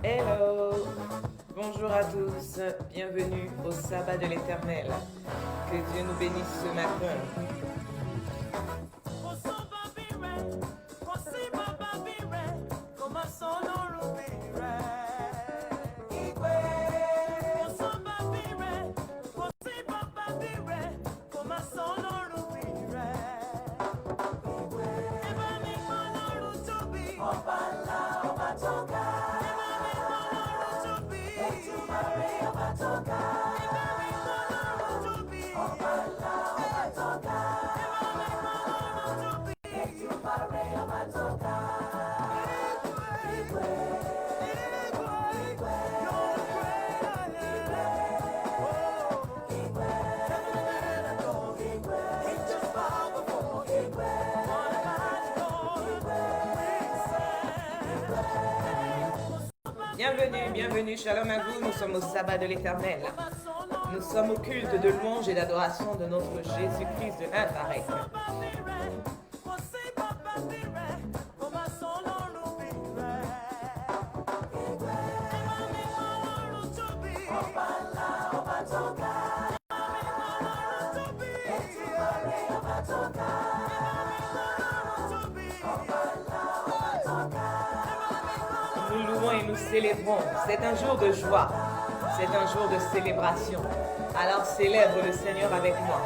Hello, bonjour à tous, bienvenue au sabbat de l'Éternel. Que Dieu nous bénisse ce matin. Bienvenue, bienvenue, shalom à vous, nous sommes au sabbat de l'Éternel. Nous sommes au culte de louange et d'adoration de notre Jésus-Christ de Nazareth. Nous louons et nous célébrons. C'est un jour de joie. C'est un jour de célébration. Alors célèbre le Seigneur avec moi.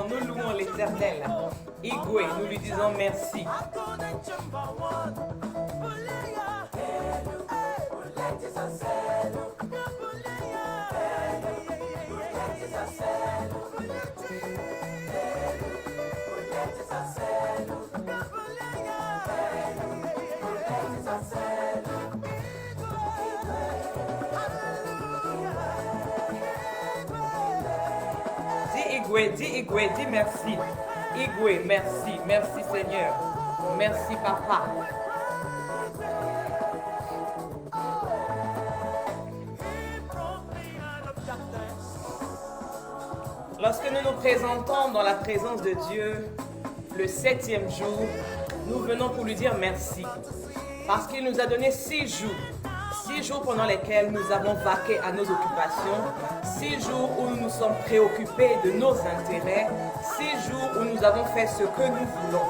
Nous louons l'Éternel. Igwe, nous lui disons merci. Dis Igwe, dis merci. Igwe, merci, merci Seigneur. Merci Papa. Lorsque nous nous présentons dans la présence de Dieu, le 7e jour, nous venons pour lui dire merci. Parce qu'il nous a donné 6 jours. 6 jours pendant lesquels nous avons vaqué à nos occupations, 6 jours où nous nous sommes préoccupés de nos intérêts, 6 jours où nous avons fait ce que nous voulons.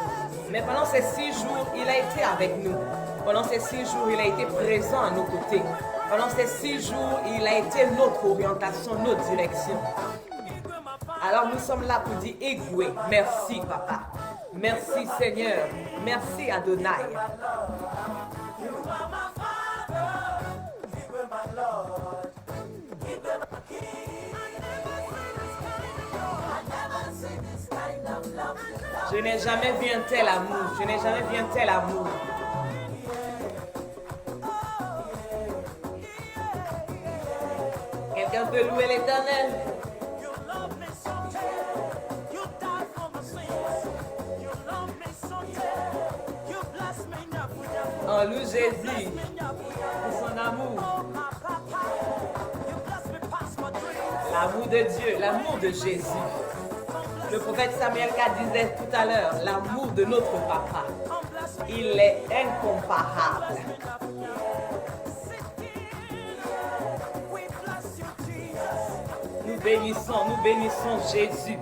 Mais pendant ces 6 jours, il a été avec nous. Pendant ces 6 jours, il a été présent à nos côtés. Pendant ces 6 jours, il a été notre orientation, notre direction. Alors nous sommes là pour dire Igwe, merci Papa. Merci Seigneur. Merci Adonai. Je n'ai jamais vu un tel amour. Je n'ai jamais vu un tel amour. Quelqu'un peut louer l'Éternel? On loue Jésus pour son amour. L'amour de Dieu, l'amour de Jésus. Le prophète Samuel disait tout à l'heure, l'amour de notre papa, il est incomparable. Nous bénissons Jésus.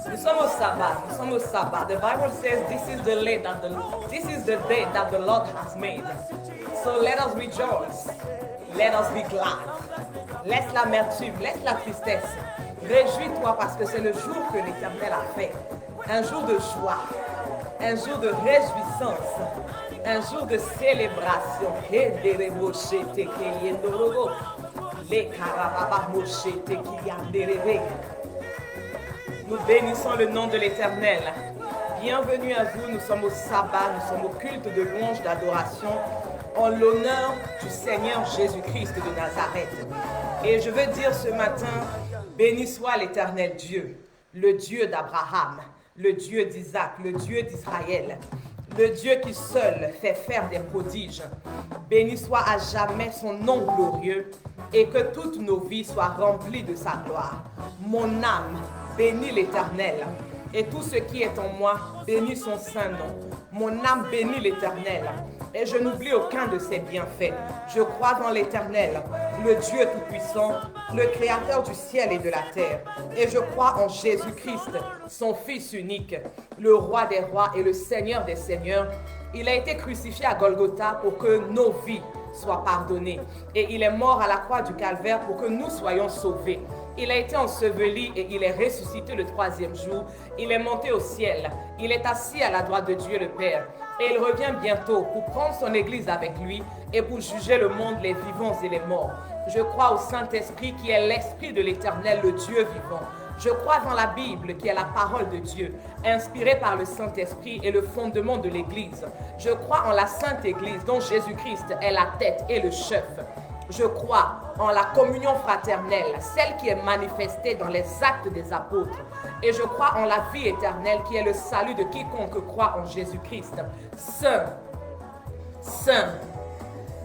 Nous sommes au sabbat. The Bible says this is the day that the Lord has made. So let us rejoice. Let us be glad. Laisse l'amertume, laisse la tristesse. Réjouis-toi parce que c'est le jour que l'Éternel a fait. Un jour de joie, un jour de réjouissance, un jour de célébration. Nous bénissons le nom de l'Éternel. Bienvenue à vous, nous sommes au sabbat, nous sommes au culte de louange, d'adoration, en l'honneur du Seigneur Jésus-Christ de Nazareth. Et je veux dire ce matin Béni soit l'Éternel Dieu, le Dieu d'Abraham, le Dieu d'Isaac, le Dieu d'Israël, le Dieu qui seul fait faire des prodiges. Béni soit à jamais son nom glorieux et que toutes nos vies soient remplies de sa gloire. Mon âme bénit l'Éternel et tout ce qui est en moi bénit son saint nom. Mon âme bénit l'Éternel et je n'oublie aucun de ses bienfaits. Je crois dans l'Éternel, le Dieu Tout-Puissant, le Créateur du ciel et de la terre. Et je crois en Jésus-Christ, son Fils unique, le Roi des rois et le Seigneur des seigneurs. Il a été crucifié à Golgotha pour que nos vies soient pardonnées. Et il est mort à la croix du Calvaire pour que nous soyons sauvés. Il a été enseveli et il est ressuscité le troisième jour. Il est monté au ciel. Il est assis à la droite de Dieu le Père. Et il revient bientôt pour prendre son Église avec lui et pour juger le monde, les vivants et les morts. Je crois au Saint-Esprit qui est l'Esprit de l'Éternel, le Dieu vivant. Je crois dans la Bible qui est la parole de Dieu, inspirée par le Saint-Esprit et le fondement de l'Église. Je crois en la Sainte Église dont Jésus-Christ est la tête et le chef. Je crois en la communion fraternelle, celle qui est manifestée dans les actes des apôtres. Et je crois en la vie éternelle qui est le salut de quiconque croit en Jésus-Christ. Saint, Saint,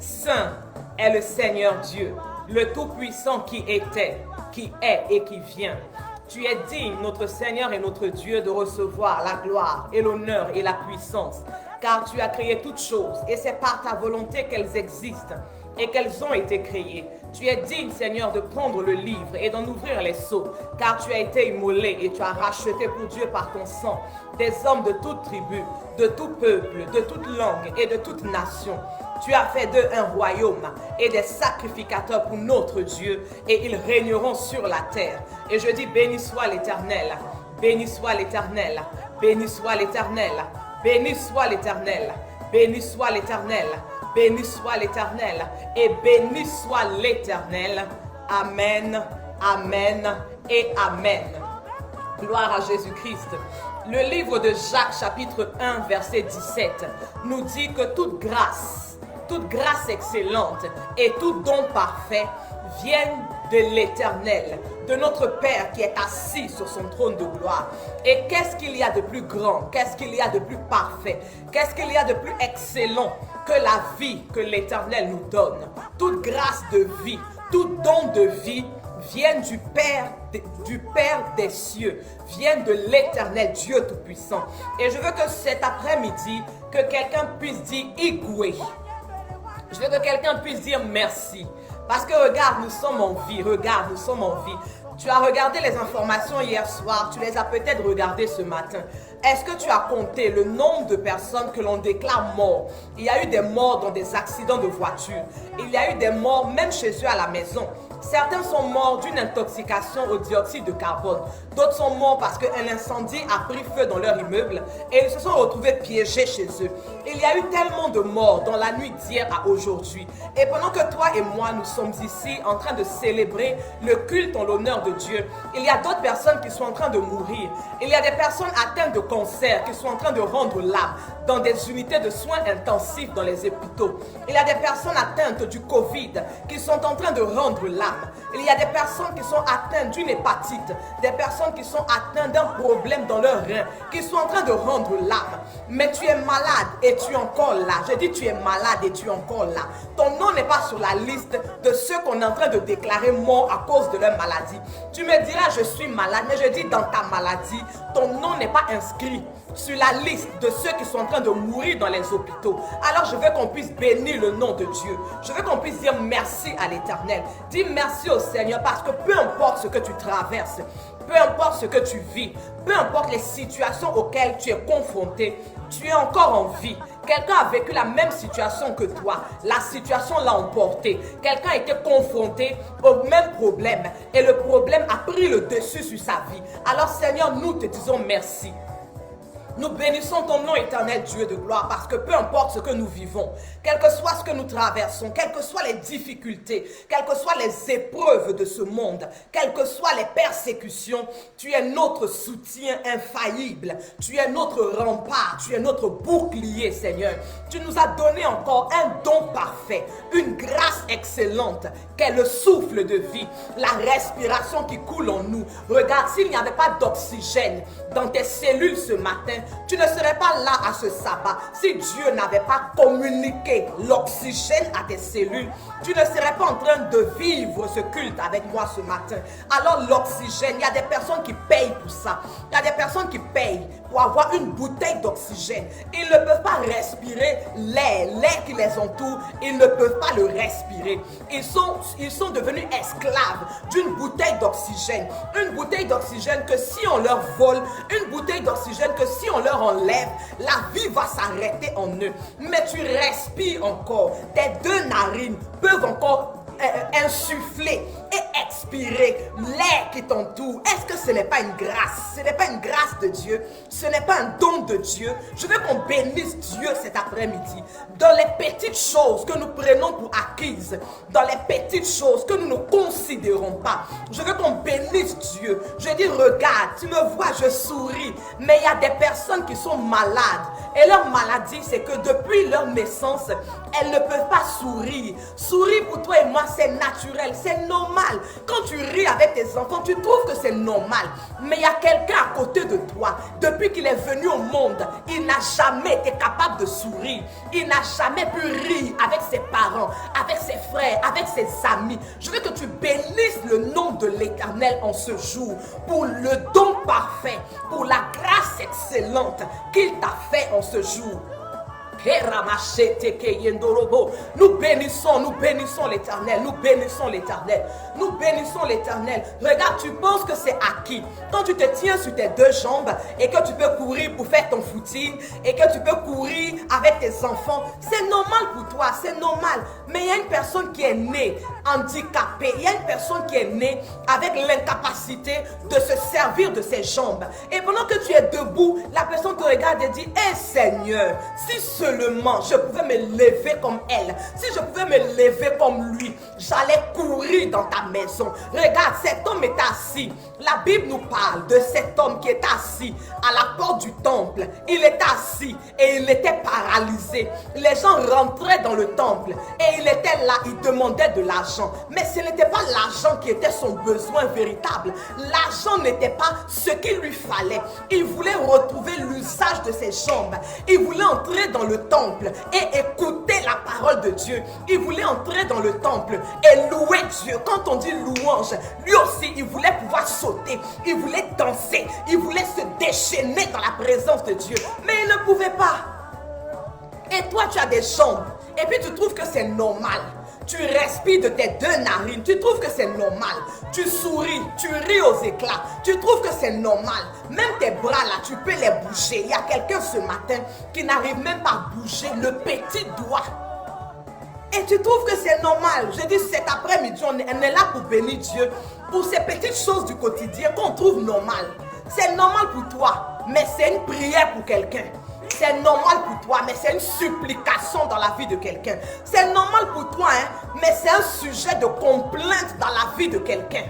Saint est le Seigneur Dieu, le Tout-Puissant qui était, qui est et qui vient. Tu es digne, notre Seigneur et notre Dieu, de recevoir la gloire et l'honneur et la puissance, car tu as créé toutes choses et c'est par ta volonté qu'elles existent et qu'elles ont été créées. Tu es digne, Seigneur, de prendre le livre et d'en ouvrir les sceaux, car tu as été immolé et tu as racheté pour Dieu par ton sang des hommes de toute tribu, de tout peuple, de toute langue et de toute nation. Tu as fait d'eux un royaume et des sacrificateurs pour notre Dieu, et ils régneront sur la terre. Et je dis, béni soit l'Éternel, béni soit l'Éternel, béni soit l'Éternel, béni soit l'Éternel, béni soit l'Éternel, béni soit l'Éternel, et béni soit l'Éternel. Amen, amen et amen. Gloire à Jésus-Christ. Le livre de Jacques chapitre 1 verset 17 nous dit que toute grâce excellente et tout don parfait viennent de l'Éternel, de notre Père qui est assis sur son trône de gloire. Et qu'est-ce qu'il y a de plus grand, qu'est-ce qu'il y a de plus parfait, qu'est-ce qu'il y a de plus excellent que la vie que l'Éternel nous donne? Toute grâce de vie, tout don de vie viennent du Père des cieux, viennent de l'Éternel Dieu Tout-Puissant. Et je veux que cet après-midi, que quelqu'un puisse dire Igwe. Je veux que quelqu'un puisse dire merci. Parce que regarde, nous sommes en vie. Regarde, nous sommes en vie. Tu as regardé les informations hier soir. Tu les as peut-être regardées ce matin. Est-ce que tu as compté le nombre de personnes que l'on déclare morts? Il y a eu des morts dans des accidents de voiture. Il y a eu des morts même chez eux à la maison. Certains sont morts d'une intoxication au dioxyde de carbone. D'autres sont morts parce qu'un incendie a pris feu dans leur immeuble et ils se sont retrouvés piégés chez eux. Il y a eu tellement de morts dans la nuit d'hier à aujourd'hui. Et pendant que toi et moi, nous sommes ici en train de célébrer le culte en l'honneur de Dieu, il y a d'autres personnes qui sont en train de mourir. Il y a des personnes atteintes de cancer qui sont en train de rendre l'âme dans des unités de soins intensifs dans les hôpitaux. Il y a des personnes atteintes du Covid qui sont en train de rendre l'âme. Il y a des personnes qui sont atteintes d'une hépatite, des personnes qui sont atteintes d'un problème dans leur rein, qui sont en train de rendre l'âme. Mais tu es malade et tu es encore là. Je dis tu es malade et tu es encore là. Ton nom n'est pas sur la liste de ceux qu'on est en train de déclarer morts à cause de leur maladie. Tu me diras je suis malade, mais je dis dans ta maladie, ton nom n'est pas inscrit sur la liste de ceux qui sont en train de mourir dans les hôpitaux. Alors je veux qu'on puisse bénir le nom de Dieu. Je veux qu'on puisse dire merci à l'Éternel. Dis merci au Seigneur parce que peu importe ce que tu traverses, peu importe ce que tu vis, peu importe les situations auxquelles tu es confronté, tu es encore en vie. Quelqu'un a vécu la même situation que toi. La situation l'a emporté. Quelqu'un a été confronté au même problème et le problème a pris le dessus sur sa vie. Alors Seigneur, nous te disons merci. Nous bénissons ton nom éternel, Dieu de gloire, parce que peu importe ce que nous vivons, quel que soit ce que nous traversons, quelles que soient les difficultés, quelles que soient les épreuves de ce monde, quelles que soient les persécutions, tu es notre soutien infaillible, tu es notre rempart, tu es notre bouclier, Seigneur. Tu nous as donné encore un don parfait, une grâce excellente, qu'est le souffle de vie, la respiration qui coule en nous. Regarde, s'il n'y avait pas d'oxygène dans tes cellules ce matin, tu ne serais pas là à ce sabbat. Si Dieu n'avait pas communiqué l'oxygène à tes cellules, tu ne serais pas en train de vivre ce culte avec moi ce matin. Alors l'oxygène, il y a des personnes qui payent pour ça. Il y a des personnes qui payent pour avoir une bouteille d'oxygène. Ils ne peuvent pas respirer l'air qui les entoure. Ils ne peuvent pas le respirer. Ils sont devenus esclaves d'une bouteille d'oxygène. Une bouteille d'oxygène que si on leur vole, une bouteille d'oxygène que si on leur enlève, la vie va s'arrêter en eux. Mais tu respires encore. Tes deux narines peuvent encore insuffler et expirer l'air qui t'entoure. Est-ce que ce n'est pas une grâce? Ce n'est pas une grâce de Dieu. Ce n'est pas un don de Dieu. Je veux qu'on bénisse Dieu cet après-midi. Dans les petites choses que nous prenons pour acquises, dans les petites choses que nous ne considérons pas, je veux qu'on bénisse Dieu. Je dis, regarde, tu me vois, je souris. Mais il y a des personnes qui sont malades. Et leur maladie, c'est que depuis leur naissance, elles ne peuvent pas sourire. Sourire pour toi et moi, c'est naturel, c'est normal. Quand tu ris avec tes enfants, tu trouves que c'est normal. Mais il y a quelqu'un à côté de toi. Depuis qu'il est venu au monde, il n'a jamais été capable de sourire. Il n'a jamais pu rire avec ses parents, avec ses frères, avec ses amis. Je veux que tu bénisses le nom de l'Éternel en ce jour pour le don parfait, pour la grâce excellente qu'il t'a fait en ce jour. Nous bénissons l'Éternel, nous bénissons l'Éternel, nous bénissons l'Éternel. Regarde, tu penses que c'est acquis. Quand tu te tiens sur tes deux jambes et que tu peux courir pour faire ton footing et que tu peux courir avec tes enfants, c'est normal pour toi, c'est normal. Mais il y a une personne qui est née handicapée, il y a une personne qui est née avec l'incapacité de se servir de ses jambes. Et pendant que tu es debout, la personne te regarde et dit, hey Seigneur, si seulement je pouvais me lever comme elle, si je pouvais me lever comme lui, j'allais courir dans ta maison. Regarde, cet homme est assis. La Bible nous parle de cet homme qui est assis à la porte du temple. Il est assis et il était paralysé. Les gens rentraient dans le temple et il était là, il demandait de l'argent. Mais ce n'était pas l'argent qui était son besoin véritable. L'argent n'était pas ce qu'il lui fallait. Il voulait retrouver l'usage de ses jambes. Il voulait entrer dans le temple et écouter la parole de Dieu. Il voulait entrer dans le temple et louer Dieu. Quand on dit louange, lui aussi, il voulait pouvoir sauter. Il voulait danser. Il voulait se déchaîner dans la présence de Dieu. Mais il ne pouvait pas. Et toi, tu as des jambes. Et puis, tu trouves que c'est normal. Tu respires de tes deux narines. Tu trouves que c'est normal. Tu souris. Tu ris aux éclats. Tu trouves que c'est normal. Même tes bras là, tu peux les bouger. Il y a quelqu'un ce matin qui n'arrive même pas à bouger le petit doigt. Et tu trouves que c'est normal. Je dis cet après-midi, on est là pour bénir Dieu. Pour ces petites choses du quotidien qu'on trouve normales. C'est normal pour toi. Mais c'est une prière pour quelqu'un. C'est normal pour toi, mais c'est une supplication dans la vie de quelqu'un. C'est normal pour toi, hein, mais c'est un sujet de complainte dans la vie de quelqu'un.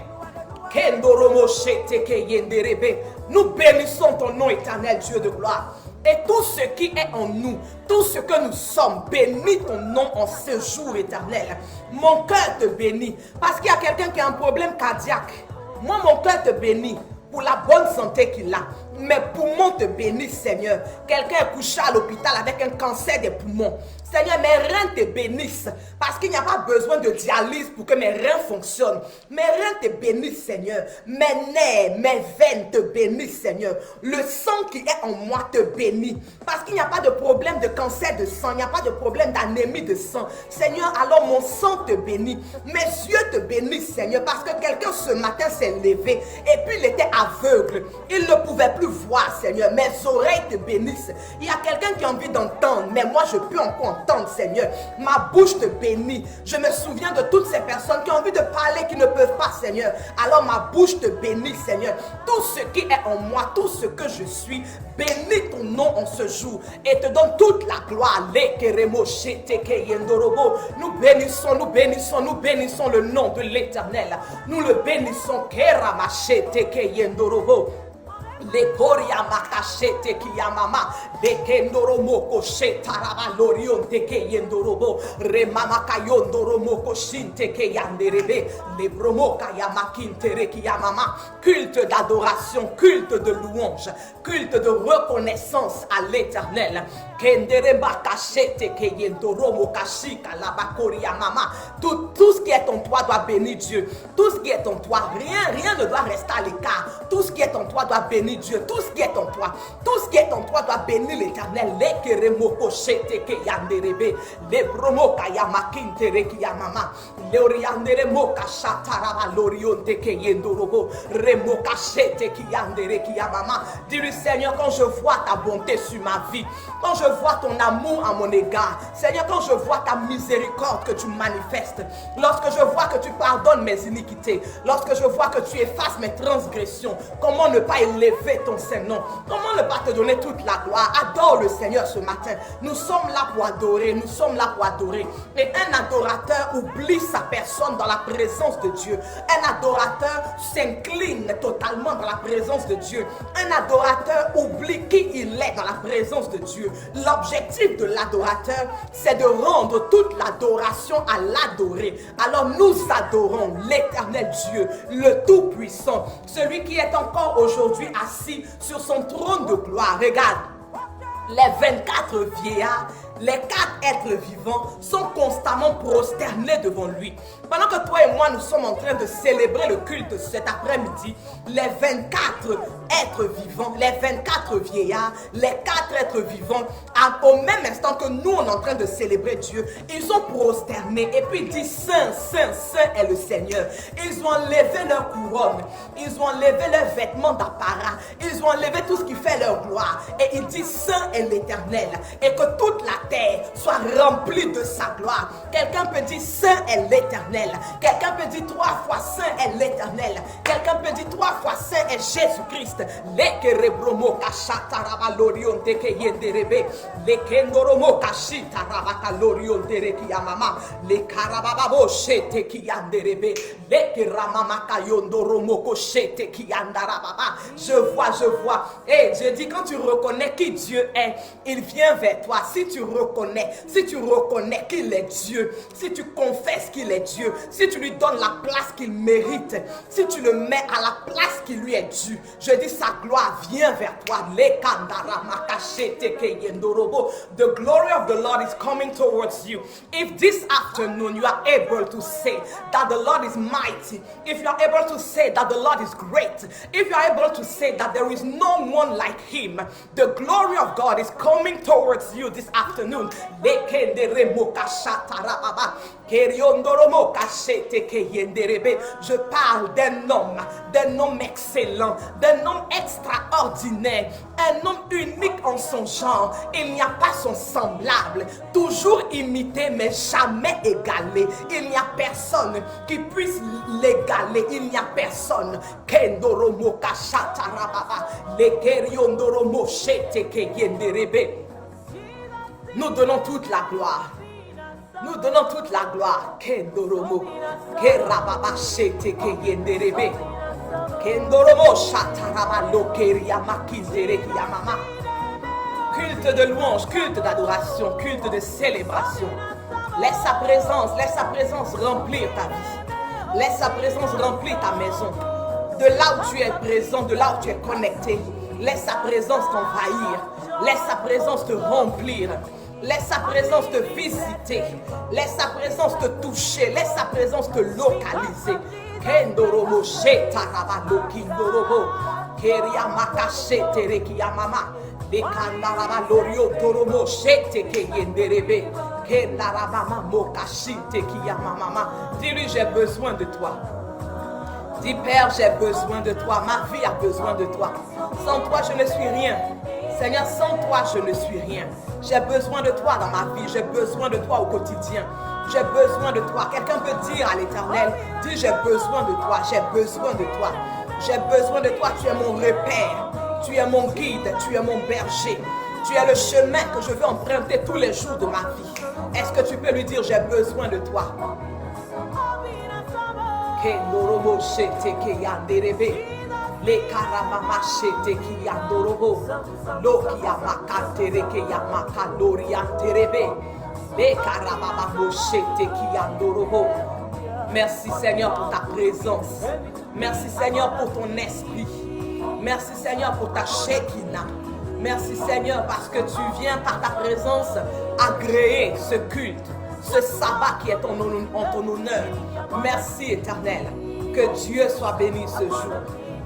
Nous bénissons ton nom éternel, Dieu de gloire. Et tout ce qui est en nous, tout ce que nous sommes, bénis ton nom en ce jour éternel. Mon cœur te bénit, parce qu'il y a quelqu'un qui a un problème cardiaque. Moi, mon cœur te bénit pour la bonne santé qu'il a. Mes poumons te bénissent, Seigneur. Quelqu'un est couché à l'hôpital avec un cancer des poumons. Seigneur, mes reins te bénissent parce qu'il n'y a pas besoin de dialyse pour que mes reins fonctionnent. Mes reins te bénissent, Seigneur. Mes nerfs, mes veines te bénissent, Seigneur. Le sang qui est en moi te bénit parce qu'il n'y a pas de problème de cancer de sang. Il n'y a pas de problème d'anémie de sang. Seigneur, alors mon sang te bénit. Mes yeux te bénissent, Seigneur, parce que quelqu'un ce matin s'est levé et puis il était aveugle. Il ne pouvait plus vois, Seigneur, mes oreilles te bénissent. Il y a quelqu'un qui a envie d'entendre, mais moi je peux encore entendre, Seigneur. Ma bouche te bénit. Je me souviens de toutes ces personnes qui ont envie de parler, qui ne peuvent pas, Seigneur. Alors ma bouche te bénit, Seigneur. Tout ce qui est en moi, tout ce que je suis, bénis ton nom en ce jour et te donne toute la gloire. Nous bénissons, nous bénissons, nous bénissons le nom de l'Éternel. Nous le bénissons. Le koria makashete kiyamama de kendoro moko shetaraba lorion te keyendorobo remama kayondoro moko shinte keyanderebe le bromoka yamakintere kiyamama. Culte d'adoration, culte de louange, culte de reconnaissance à l'Éternel. Kendere makashete keyendoro mokashika la bakoria mama. Tout ce qui est en toi doit bénir Dieu. Tout ce qui est en toi, rien ne doit rester à l'écart. Tout ce qui est en toi doit bénir Dieu. Tout ce qui est en toi, tout ce qui est en toi doit bénir l'Éternel. Dis-lui, Seigneur, quand je vois ta bonté sur ma vie, quand je vois ton amour à mon égard, Seigneur, quand je vois ta miséricorde que tu manifestes, lorsque je vois que tu pardonnes mes iniquités, lorsque je vois que tu effaces mes transgressions, comment ne pas élever ton Saint-Nom? Comment ne pas te donner toute la gloire? Adore le Seigneur ce matin. Nous sommes là pour adorer, nous sommes là pour adorer. Et un adorateur oublie sa personne dans la présence de Dieu. Un adorateur s'incline totalement dans la présence de Dieu. Un adorateur oublie qui il est dans la présence de Dieu. L'objectif de l'adorateur, c'est de rendre toute l'adoration à l'adorer. Alors nous adorons l'Éternel Dieu, le Tout-Puissant, celui qui est encore aujourd'hui assis sur son trône de gloire. Regarde, les 24 vieillards, les 4 êtres vivants sont constamment prosternés devant lui. Pendant que toi et moi nous sommes en train de célébrer le culte cet après-midi, les 24 êtres vivants, les 24 vieillards, les 4 êtres vivants, au même instant que nous on est en train de célébrer Dieu, ils sont prosternés et puis ils disent Saint, Saint, Saint est le Seigneur. Ils ont enlevé leur couronne, ils ont enlevé leurs vêtements d'apparat, ils ont enlevé tout ce qui fait leur gloire et ils disent Saint est l'Éternel et que toute la terre soit remplie de sa gloire. Quelqu'un peut dire Saint est l'Éternel. Quelqu'un peut dire 3 fois Saint est l'Éternel. Quelqu'un peut dire 3 fois Saint est Jésus-Christ. Je vois. Et je dis, quand tu reconnais qui Dieu est, il vient vers toi. Si tu reconnais qu'il est Dieu, si tu confesses qu'il est Dieu, si tu lui donnes la place qu'il mérite, si tu le mets à la place qui lui est due, je dis sa gloire vient vers toi. The glory of the Lord is coming towards you. If this afternoon you are able to say that the Lord is mighty, if you are able to say that the Lord is great, if you are able to say that there is no one like him, the glory of God is coming towards you this afternoon. Je parle d'un homme excellent, d'un homme extraordinaire, un homme unique en son genre. Il n'y a pas son semblable, toujours imité mais jamais égalé. Il n'y a personne qui puisse l'égaler, il n'y a personne. Nous donnons toute la gloire. Nous donnons toute la gloire. Kendoromo, Kerababa Shete Keyenderebe, Kendoromo Shataraba Lokeria Makizere Kiyamama. Culte de louange, culte d'adoration, culte de célébration. Laisse sa présence remplir ta vie. Laisse sa présence remplir ta maison. De là où tu es présent, de là où tu es connecté, laisse sa présence t'envahir. Laisse sa présence te remplir. Laisse sa présence te visiter. Laisse sa présence te toucher. Laisse sa présence te localiser. Kendorobo shetaraba lokindorobo. Keria makashete rekiyamama. Dekandaraba lorio toromo shete keyenderebe. Kendaraba mokashite kiyamama. Dis-lui, j'ai besoin de toi. Dis Père, j'ai besoin de toi. Ma vie a besoin de toi. Sans toi, je ne suis rien. Seigneur, sans toi, je ne suis rien. J'ai besoin de toi dans ma vie. J'ai besoin de toi au quotidien. J'ai besoin de toi. Quelqu'un peut dire à l'Éternel, dis j'ai besoin de toi. J'ai besoin de toi. J'ai besoin de toi. Tu es mon repère. Tu es mon guide. Tu es mon berger. Tu es le chemin que je veux emprunter tous les jours de ma vie. Est-ce que tu peux lui dire j'ai besoin de toi? Le karamama shete ki yandorobo lo ki yamaka tereke yamaka lorian terebe le karamama shete ki yandorobo. Merci Seigneur pour ta présence. Merci Seigneur pour ton esprit. Merci Seigneur pour ta Shekinah. Merci Seigneur parce que tu viens par ta présence agréer ce culte, ce sabbat qui est en ton honneur. Merci Éternel. Que Dieu soit béni ce jour.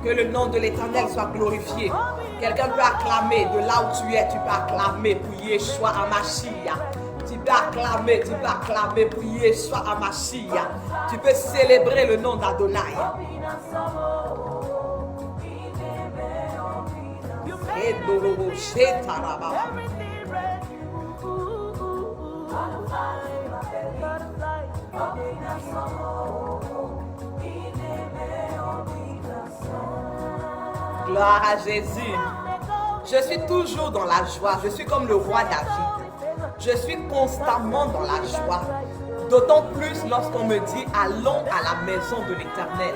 Que le nom de l'Éternel soit glorifié. Quelqu'un peut acclamer de là où tu es. Tu peux acclamer pour Yeshua Hamashiach. Tu peux acclamer pour Yeshua Hamashiach. Tu peux célébrer le nom d'Adonai. Gloire à Jésus. Je suis toujours dans la joie. Je suis comme le roi David. Je suis constamment dans la joie. D'autant plus lorsqu'on me dit allons à la maison de l'Éternel.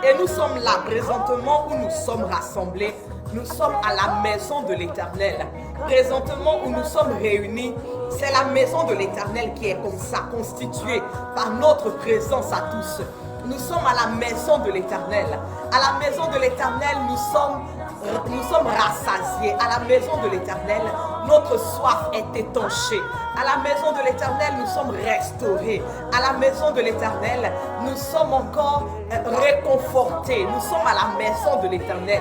Et nous sommes là présentement où nous sommes rassemblés. Nous sommes à la maison de l'Éternel. Présentement où nous sommes réunis, c'est la maison de l'Éternel qui est comme ça, constituée par notre présence à tous. Nous sommes à la maison de l'Éternel. À la maison de l'Éternel, nous sommes rassasiés. À la maison de l'Éternel, notre soif est étanchée. À la maison de l'Éternel, nous sommes restaurés. À la maison de l'Éternel, nous sommes encore réconfortés. Nous sommes à la maison de l'Éternel.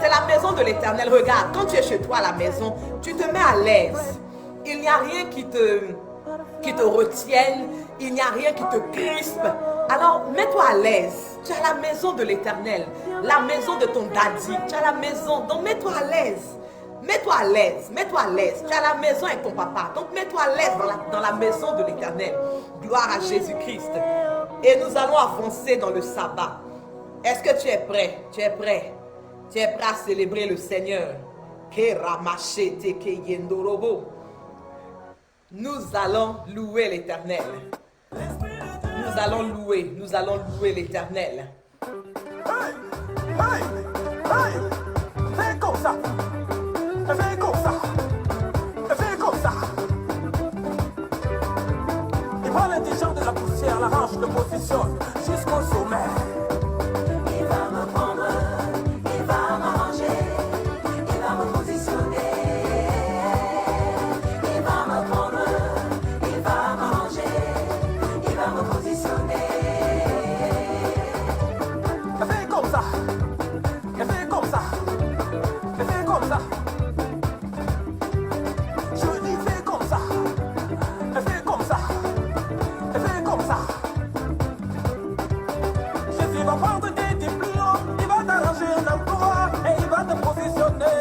C'est la maison de l'Éternel. Regarde, quand tu es chez toi à la maison, tu te mets à l'aise. Il n'y a rien qui te retienne. Il n'y a rien qui te crispe. Alors, mets-toi à l'aise. Tu es à la maison de l'Éternel. La maison de ton daddy. Tu es à la maison. Donc, mets-toi à l'aise. Mets-toi à l'aise. Mets-toi à l'aise. Tu es à la maison avec ton papa. Donc, mets-toi à l'aise dans la maison de l'Éternel. Gloire à Jésus-Christ. Et nous allons avancer dans le sabbat. Est-ce que tu es prêt? Tu es prêt? Tu es prêt à célébrer le Seigneur? Nous allons louer l'Éternel. Nous allons louer l'Éternel. Hey, hey, hey, fais comme ça, fais comme ça, fais comme ça. Il prend l'indigent de la poussière, l'arrange, le positionne jusqu'au sommet. Il va me prendre, il va m'arranger, il va me positionner. Il va me prendre, il va m'arranger, il va me positionner. Fais comme ça, fais comme ça, fais comme ça. Je dis fais comme ça, fais comme ça, fais comme ça. Jésus va prendre tes diplômes, il va t'arranger un emploi et il va te positionner.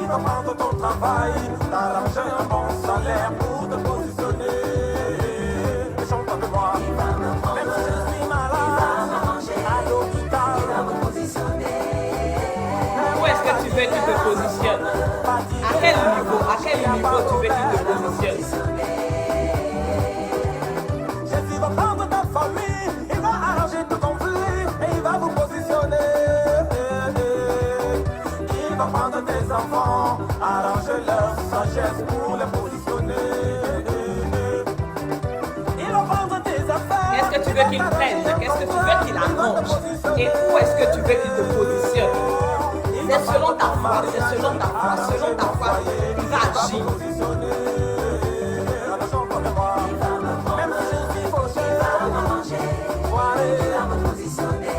Il va prendre ton travail, t'arranger un bon salaire pour te positionner. Chante avec moi. Même si je suis malade, à l'hôpital, Il va me positionner. Où est-ce que tu veux qu'il te positionne? À quel niveau tu veux qu'il te positionne? Jésus va prendre ta famille, il va arranger tout conflit et il va vous positionner. Il va prendre tes enfants, arranger leur sagesse pour les positionner. Il va prendre tes affaires. Qu'est-ce que tu veux qu'il prenne? Qu'est-ce que tu veux qu'il arrange? Et où est-ce que tu veux qu'il te positionne? C'est selon ta foi, c'est selon ta foi, selon ta foi, il va agir. Même si je suis fauché, Il va me positionner.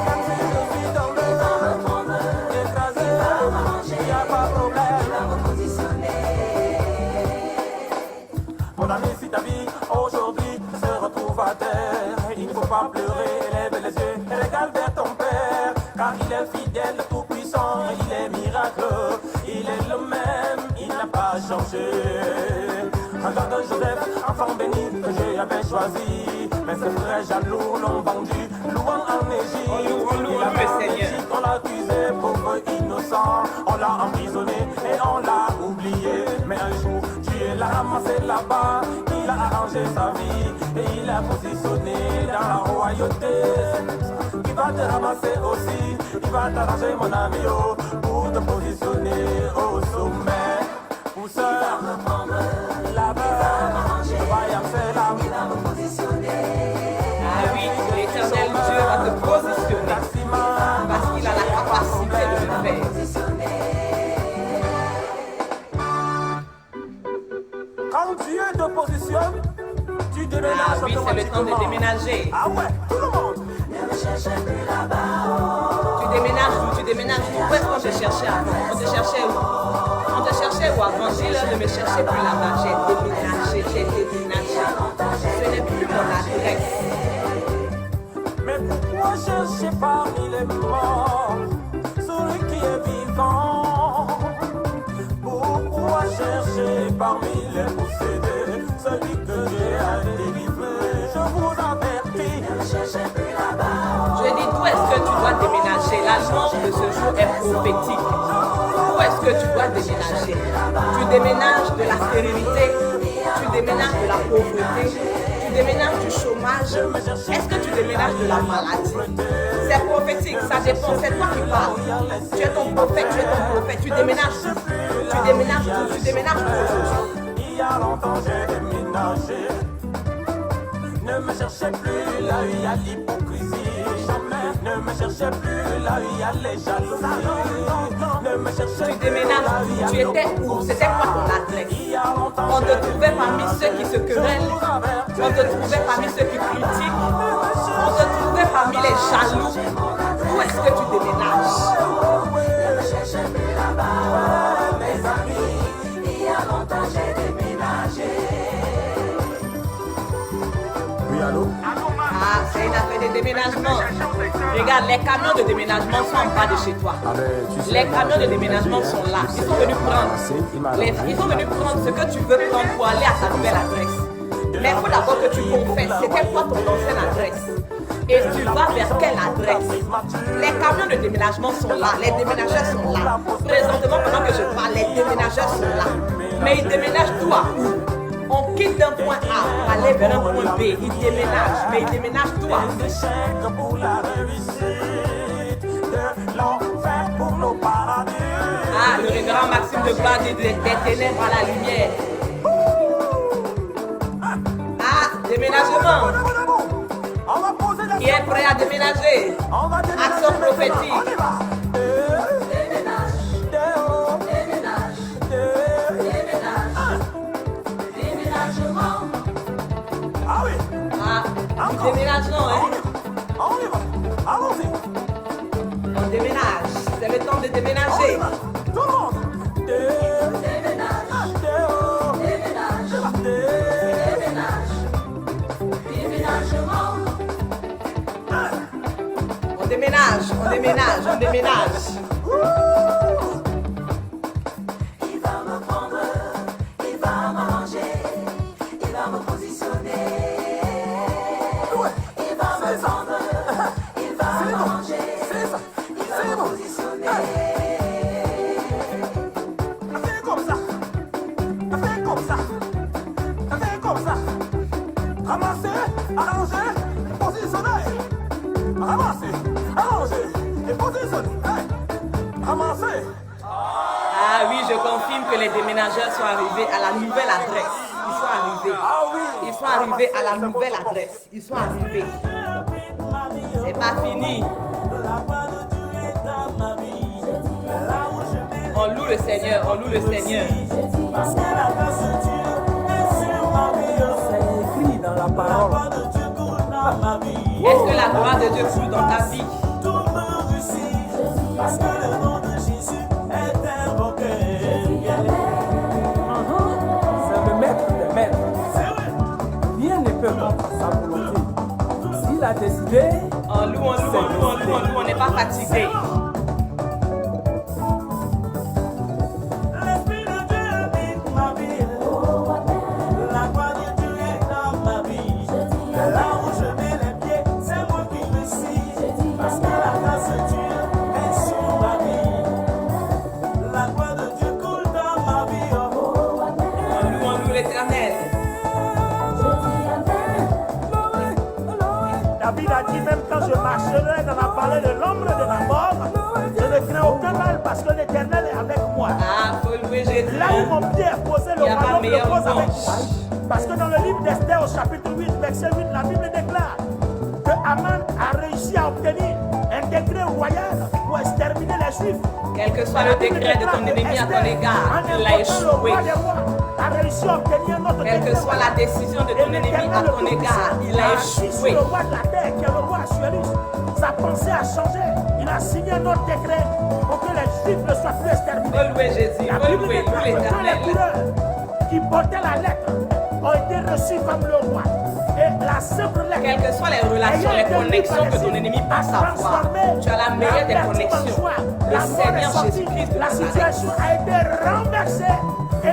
même si je suis dans le Il va me prendre, écrasé, il va m'arranger, il n'y a pas de il problème. va me positionner. Mon ami, si ta vie aujourd'hui se retrouve à terre, il ne faut pas fidèle, fidèle, tout puissant, il est miracle, il est le même, il n'a pas changé. Regarde Joseph, enfant béni que Dieu avait choisi, mais ses frères jaloux l'ont vendu, loin en Égypte. Il avait en Égypte, on l'a accusé, pauvre innocent, on l'a emprisonné et on l'a oublié. Mais un jour, Dieu l'a ramassé là-bas, il a arrangé sa vie et il l'a positionné dans la royauté. Il va te ramasser aussi, il va t'arranger mon ami, oh, pour te positionner au sommet. Pousseur, il va me prendre, là-bas, il va m'arranger, c'est là, il va me positionner. Ah oui, l'éternel Dieu va te positionner parce qu'il a la capacité de le faire. Quand Dieu te positionne, tu déménages. Ah oui, c'est le temps de déménager. Ah ouais, tout le monde. Tu déménages où? Tu déménages où? Où est-ce qu'on te cherchait avant? On te cherchait où? On te cherchait où avant? Dis-leur de me chercher plus là-bas. J'ai déménagé. Ce n'est plus mon adresse. Mais pourquoi chercher parmi les morts celui qui est vivant? Pourquoi chercher parmi les possédés celui que Dieu a délivré? Je vous avertis, ne cherchez plus là-bas. Je dis, d'où est-ce que tu dois déménager? L'annonce de ce jour est prophétique. Où est-ce que tu dois déménager? Tu déménages de la stérilité, tu déménages de la pauvreté, tu déménages du chômage. Est-ce que tu déménages de la maladie? C'est prophétique, ça dépend, c'est toi qui parles. Tu es ton prophète, tu déménages tout. Tu déménages tout, tu déménages tout aujourd'hui. Il y a longtemps j'ai déménagé. Ne me cherchez plus là où il y a l'hypocrisie. Jamais ne me cherchez plus là où il y a les jalousies. Ne me cherchez Tu déménages, tu étais où? C'était quoi ton adresse? On te trouvait parmi ceux qui se querellent. On te trouvait parmi ceux qui critiquent. On te trouvait parmi les jaloux. Où est-ce que tu déménages? Ne me cherchez plus là-bas, mes amis. Il y a longtemps j'ai déménagé. Oui, allô? Ah, c'est une affaire de déménagement. Regarde, les camions de déménagement sont en bas de chez toi. Les camions de déménagement sont là. Ils sont venus prendre. Ils sont venus prendre ce que tu veux prendre pour aller à ta nouvelle adresse. Mais il faut d'abord que tu confesses c'était quoi ton ancienne adresse. Et tu vas vers quelle adresse? Les camions de déménagement sont là. Les déménageurs sont là. Présentement, pendant que je parle, les déménageurs sont là. Mais ils déménagent tout à où? On quitte d'un point A pour aller vers un point B. Ils déménagent, mais ils déménagent tout à où? Échec pour la réussite, de l'enfer pour nos paradis. Ah, le révérend Maxime de Gloire dit des ténèbres à la lumière. Ah, déménagement. On va poser la Qui est prêt à déménager? On va déménager. Action prophétique. On y va. Ah oui, Ah, tu déménages non, hein? on y va. Allons-y. On déménage. C'est le temps de déménager. Tout le monde. On déménage, on déménage, on déménage. Il va me prendre, il va m'arranger, il va me positionner. Il va me prendre, il va m'arranger, il va me positionner. Fais comme ça. Fais comme ça. Fais comme ça. Ramasser, arranger, positionner. Ramasser, arranger et positionner. Hey. Ramasser. Ah oui, je confirme que les déménageurs sont arrivés à la nouvelle adresse. Ils sont arrivés. Ah oui. Ils sont arrivés à la nouvelle adresse. Ils sont arrivés. C'est pas fini. On loue le Seigneur, on loue le Seigneur. Est-ce que la gloire de Dieu coule dans ta vie? C'est le maître des maîtres. Rien ne peut contre sa volonté. S'il a décidé, On loue, on loue, on loue, on loue, on loue, on n'est pas fatigué. vallée de l'ombre de la mort, je ne crains aucun mal parce que l'Éternel est avec moi. Ah, faut louer Jésus. Là où mon pied est posé, le Il y a pas royaume meilleur repose avec louange. moi. Parce que dans le livre d'Esther, au chapitre 8, verset 8, la Bible déclare que Aman a réussi à obtenir un décret royal pour exterminer les Juifs. Quel que soit le décret de ton ennemi à ton égard, il a échoué. A réussi à obtenir notre Quelle que décret soit la royal. décision de ton ennemi à ton égard, il a échoué. Le roi de la terre, qui est le roi Assuérus, sa pensée a changé. Il a signé un autre décret pour que les Juifs ne soient plus exterminés. Faut louer Jésus, La faut Bible louer déclare que quand les l'Éternel. coureurs qui portaient la lettre ont été reçus comme le roi. Et la simple lettre, Quelles que soient les relations, les connexions que ton ennemi passe à voir, tu as la meilleure des connexions. Le Seigneur Jésus-Christ de la Nazareth. situation a été renversée. Et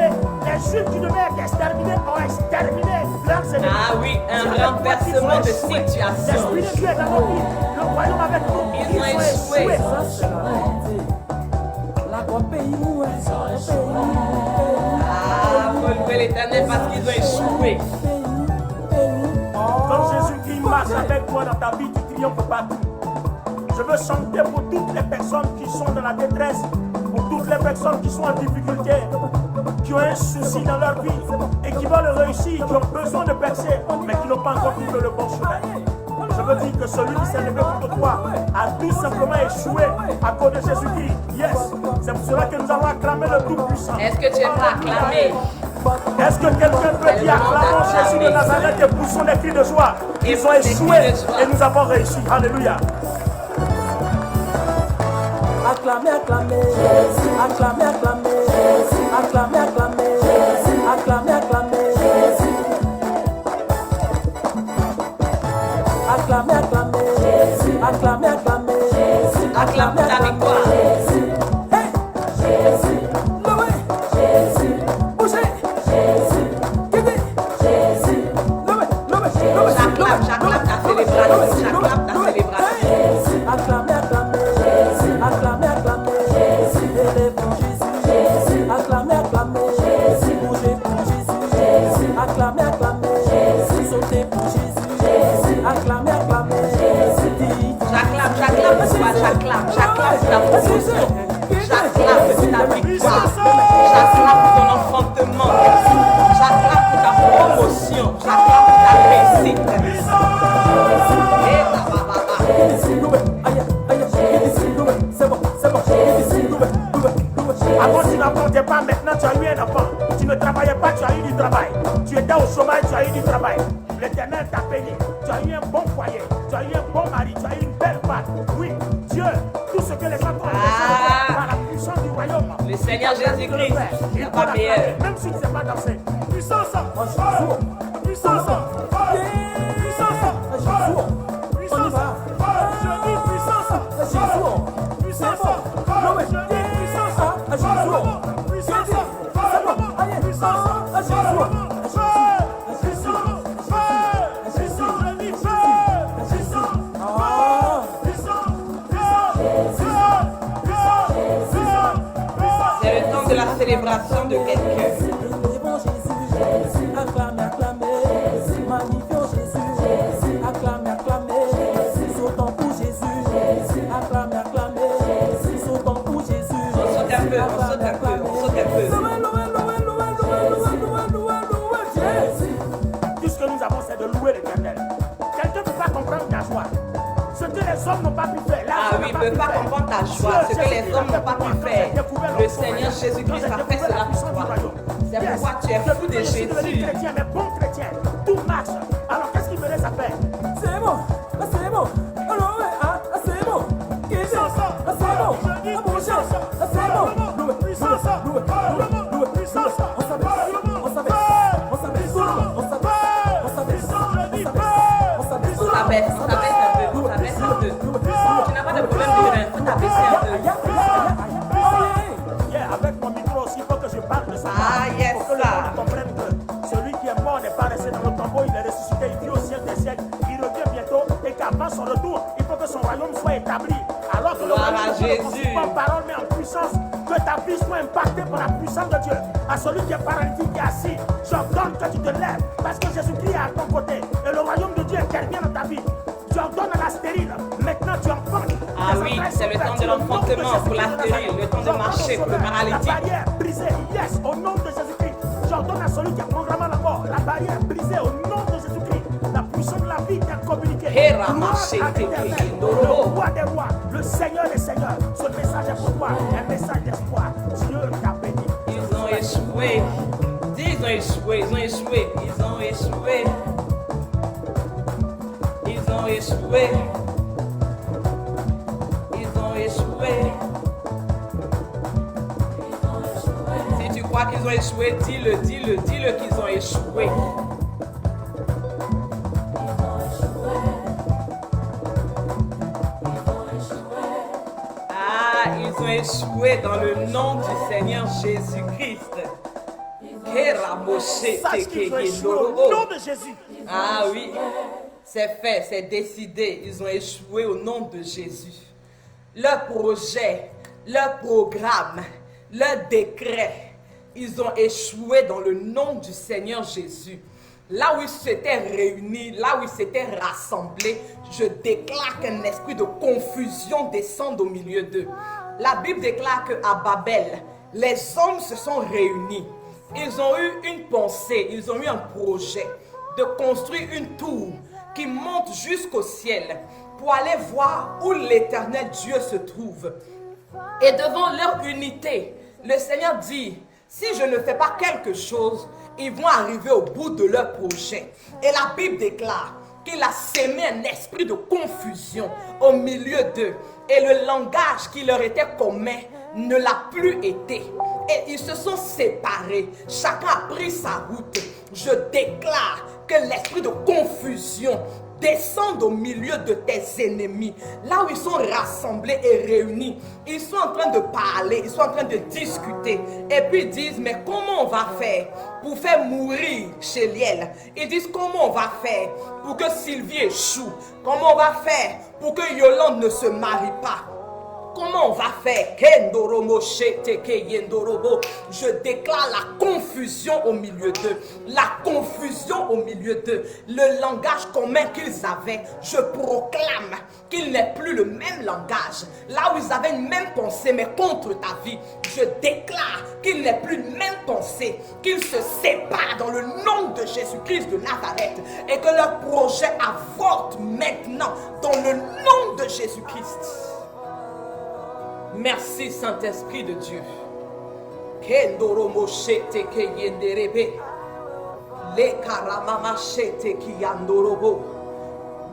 les Juifs qui devaient être exterminés ont exterminé leurs ennemis. Ah oui, un renversement de situation. L'Esprit de Dieu est dans nos vies. Le royaume avec nous. Ils ont échoué. Ça, c'est la réalité. La quoi pays où est-ce Ah, faut louer l'Éternel parce qu'ils ont échoué. Quand Jésus-Christ marche avec toi dans ta vie, tu triomphes partout. Je veux chanter pour toutes les personnes qui sont dans la détresse, pour toutes les personnes qui sont en difficulté, qui ont un souci dans leur vie et qui veulent réussir, qui ont besoin de percer, mais qui n'ont pas encore trouvé le bon chemin. Je veux dire que celui qui s'est levé contre toi a tout simplement échoué à cause de Jésus-Christ. Yes, c'est pour cela que nous allons acclamer le Tout-Puissant. Est-ce que tu es prêt à acclamer? Est-ce que quelqu'un peut dire acclamons Jésus de Nazareth et poussons des cris de joie? Ils ont échoué et nous avons réussi. Alléluia. Acclamez, acclamez, acclamez, acclamez, acclamez, acclamez, acclamez, acclamez, acclamez, acclamez, acclamez, acclamez, Acclame pour ta victoire. J'acclame ta célébration. J'acclame ta célébration. Acclamez, acclamez, acclamez, acclamez, élevez pour Jésus, acclamez, acclamez, bougez pour Jésus, acclamez, acclamez, sautez pour Jésus, acclamez, acclamez, J'acclame pour toi. J'acclame pour ta promotion. J'acclame pour ta victoire. J'acclame pour ton enfantement. J'acclame pour ta promotion. J'acclame pour ta réussite. Avant, tu n'apportais pas, maintenant tu as eu un enfant. Tu ne travaillais pas, tu as eu du travail. Tu étais au chômage, tu as eu du travail. L'Éternel t'a payé. Tu as eu un bon foyer. Tu as eu un bon mari. Tu as eu une belle femme. Oui, Dieu, tout ce que les gens ont fait par la puissance du royaume. Le Seigneur Jésus-Christ, il n'y a pas meilleur. Même si tu ne sais pas danser. Puissance. Puissance. Puissance. Puissance. Je dis puissance. Puissance. C'est le temps de la célébration de quelqu'un. Élevons Jésus, acclamez, acclamez, magnifions Jésus, acclamez, acclamez, sautons pour Jésus, acclamez, acclamez, sautons pour Jésus. On saute un peu, on saute un peu, on saute un peu. Tout ce que nous avons, c'est de louer l'Éternel. Quelqu'un ne peut pas comprendre ta joie. Ce que les hommes n'ont pas pu faire. Ah oui, ne peut pas comprendre ta joie, ce que les hommes n'ont pas pu faire. Le Seigneur Jésus-Christ a fait cela pour toi. C'est pourquoi tu es fou de Jésus. Chrétien, mais bon chrétien, tout marche. Alors qu'est-ce qu'il me laisse à faire? C'est bon, c'est bon, alors ouais, c'est bon, c'est bon, Je dis la prochaine, puissance. c'est bon, Puissance. Puissance. on savait, on savait, on savait, on savait, on savait, Puissance, je dis on savait, Ça baisse un peu, ça baisse un peu. Tu n'as pas de problème de rein, faut t'abaisser un peu. Yeah, avec mon micro aussi, il faut que je parle de ça. Ah, yes, pour que le ça. monde comprenne que celui qui est mort n'est pas resté dans le tombeau, il est ressuscité, il vit au ciel des siècles, il revient bientôt et qu'avant son retour, il faut que son royaume soit établi. Alors que le Gloire royaume à ne se Jésus. construit pas en parole mais en puissance, que ta vie soit impactée par la puissance de Dieu. À celui qui est paralytique et assis, j'ordonne que tu te lèves parce que Jésus-Christ est à ton côté et le royaume de Dieu intervient dans ta vie. Je J'ordonne à la stérile. Maintenant, tu enfantes. Ah oui, c'est le temps de l'enfantement pour la stérile, le temps de marcher pour le paralytique. La barrière brisée, yes, au nom de Jésus-Christ. J'ordonne à celui qui a programmé la mort. La barrière brisée au nom de Jésus-Christ. La puissance de la vie est communiquée. Gloire à l'Éternel, le roi des rois, le Seigneur des seigneurs. Ce message est pour toi, un message d'espoir. Dieu t'a béni. Ils ont échoué. Ils ont échoué, ils ont échoué, ils ont échoué. Ils ont échoué. Ils ont échoué. Si tu crois qu'ils ont échoué, dis-le, dis-le, dis-le qu'ils ont échoué. Ah, ils ont échoué dans le nom du Seigneur Jésus-Christ. Sache qu'ils ont échoué au nom de Jésus. Ah oui, c'est fait, c'est décidé. Ils ont échoué au nom de Jésus. Leur projet, leur programme, leur décret, ils ont échoué dans le nom du Seigneur Jésus. Là où ils s'étaient réunis, là où ils s'étaient rassemblés, je déclare qu'un esprit de confusion descende au milieu d'eux. La Bible déclare qu'à Babel, les hommes se sont réunis. Ils ont eu une pensée, ils ont eu un projet de construire une tour qui monte jusqu'au ciel pour aller voir où l'Éternel Dieu se trouve. Et devant leur unité, le Seigneur dit, si je ne fais pas quelque chose, ils vont arriver au bout de leur projet. Et la Bible déclare qu'il a sémé un esprit de confusion au milieu d'eux. Et le langage qui leur était commun ne l'a plus été. Et ils se sont séparés. Chacun a pris sa route. Je déclare que l'esprit de confusion descende au milieu de tes ennemis. Là où ils sont rassemblés et réunis, ils sont en train de parler, ils sont en train de discuter. Et puis ils disent, mais comment on va faire pour faire mourir Chéliel? Ils disent, comment on va faire pour que Sylvie échoue? Comment on va faire pour que Yolande ne se marie pas? Comment on va faire? Je déclare la confusion au milieu d'eux. La confusion au milieu d'eux. Le langage commun qu'ils avaient, je proclame qu'il n'est plus le même langage. Là où ils avaient une même pensée, mais contre ta vie, je déclare qu'il n'est plus une même pensée. Qu'ils se séparent dans le nom de Jésus-Christ de Nazareth. Et que leur projet avorte maintenant dans le nom de Jésus-Christ. Merci Saint-Esprit de Dieu.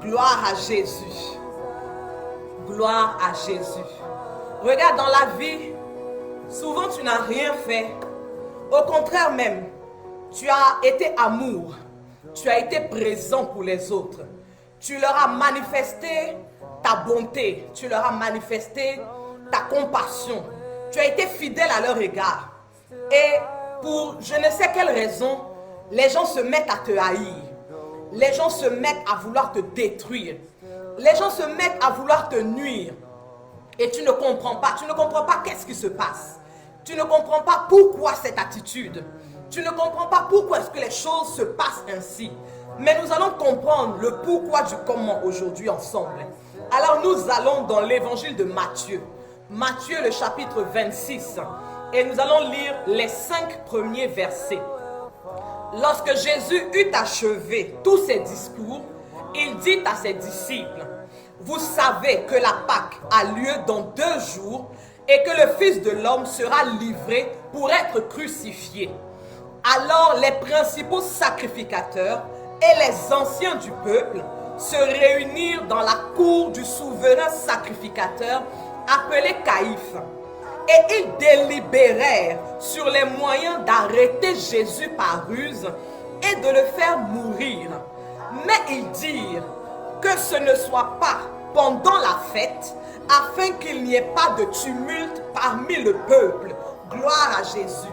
Gloire à Jésus. Gloire à Jésus. Regarde, dans la vie, souvent tu n'as rien fait. Au contraire même, tu as été amour. Tu as été présent pour les autres. Tu leur as manifesté ta bonté. Tu leur as manifesté ta compassion. Tu as été fidèle à leur égard. Et pour je ne sais quelle raison, les gens se mettent à te haïr. Les gens se mettent à vouloir te détruire. Les gens se mettent à vouloir te nuire. Et tu ne comprends pas. Tu ne comprends pas qu'est-ce qui se passe. Tu ne comprends pas pourquoi cette attitude. Tu ne comprends pas pourquoi est-ce que les choses se passent ainsi. Mais nous allons comprendre le pourquoi du comment aujourd'hui ensemble. Alors nous allons dans l'évangile de Matthieu. Matthieu le chapitre 26 et nous allons lire les 5 premiers versets. Lorsque Jésus eut achevé tous ses discours, il dit à ses disciples, vous savez que la Pâque a lieu dans 2 jours et que le Fils de l'homme sera livré pour être crucifié. Alors les principaux sacrificateurs et les anciens du peuple se réunirent dans la cour du souverain sacrificateur appelé Caïphe, et ils délibérèrent sur les moyens d'arrêter Jésus par ruse et de le faire mourir. Mais ils dirent que ce ne soit pas pendant la fête, afin qu'il n'y ait pas de tumulte parmi le peuple. Gloire à Jésus.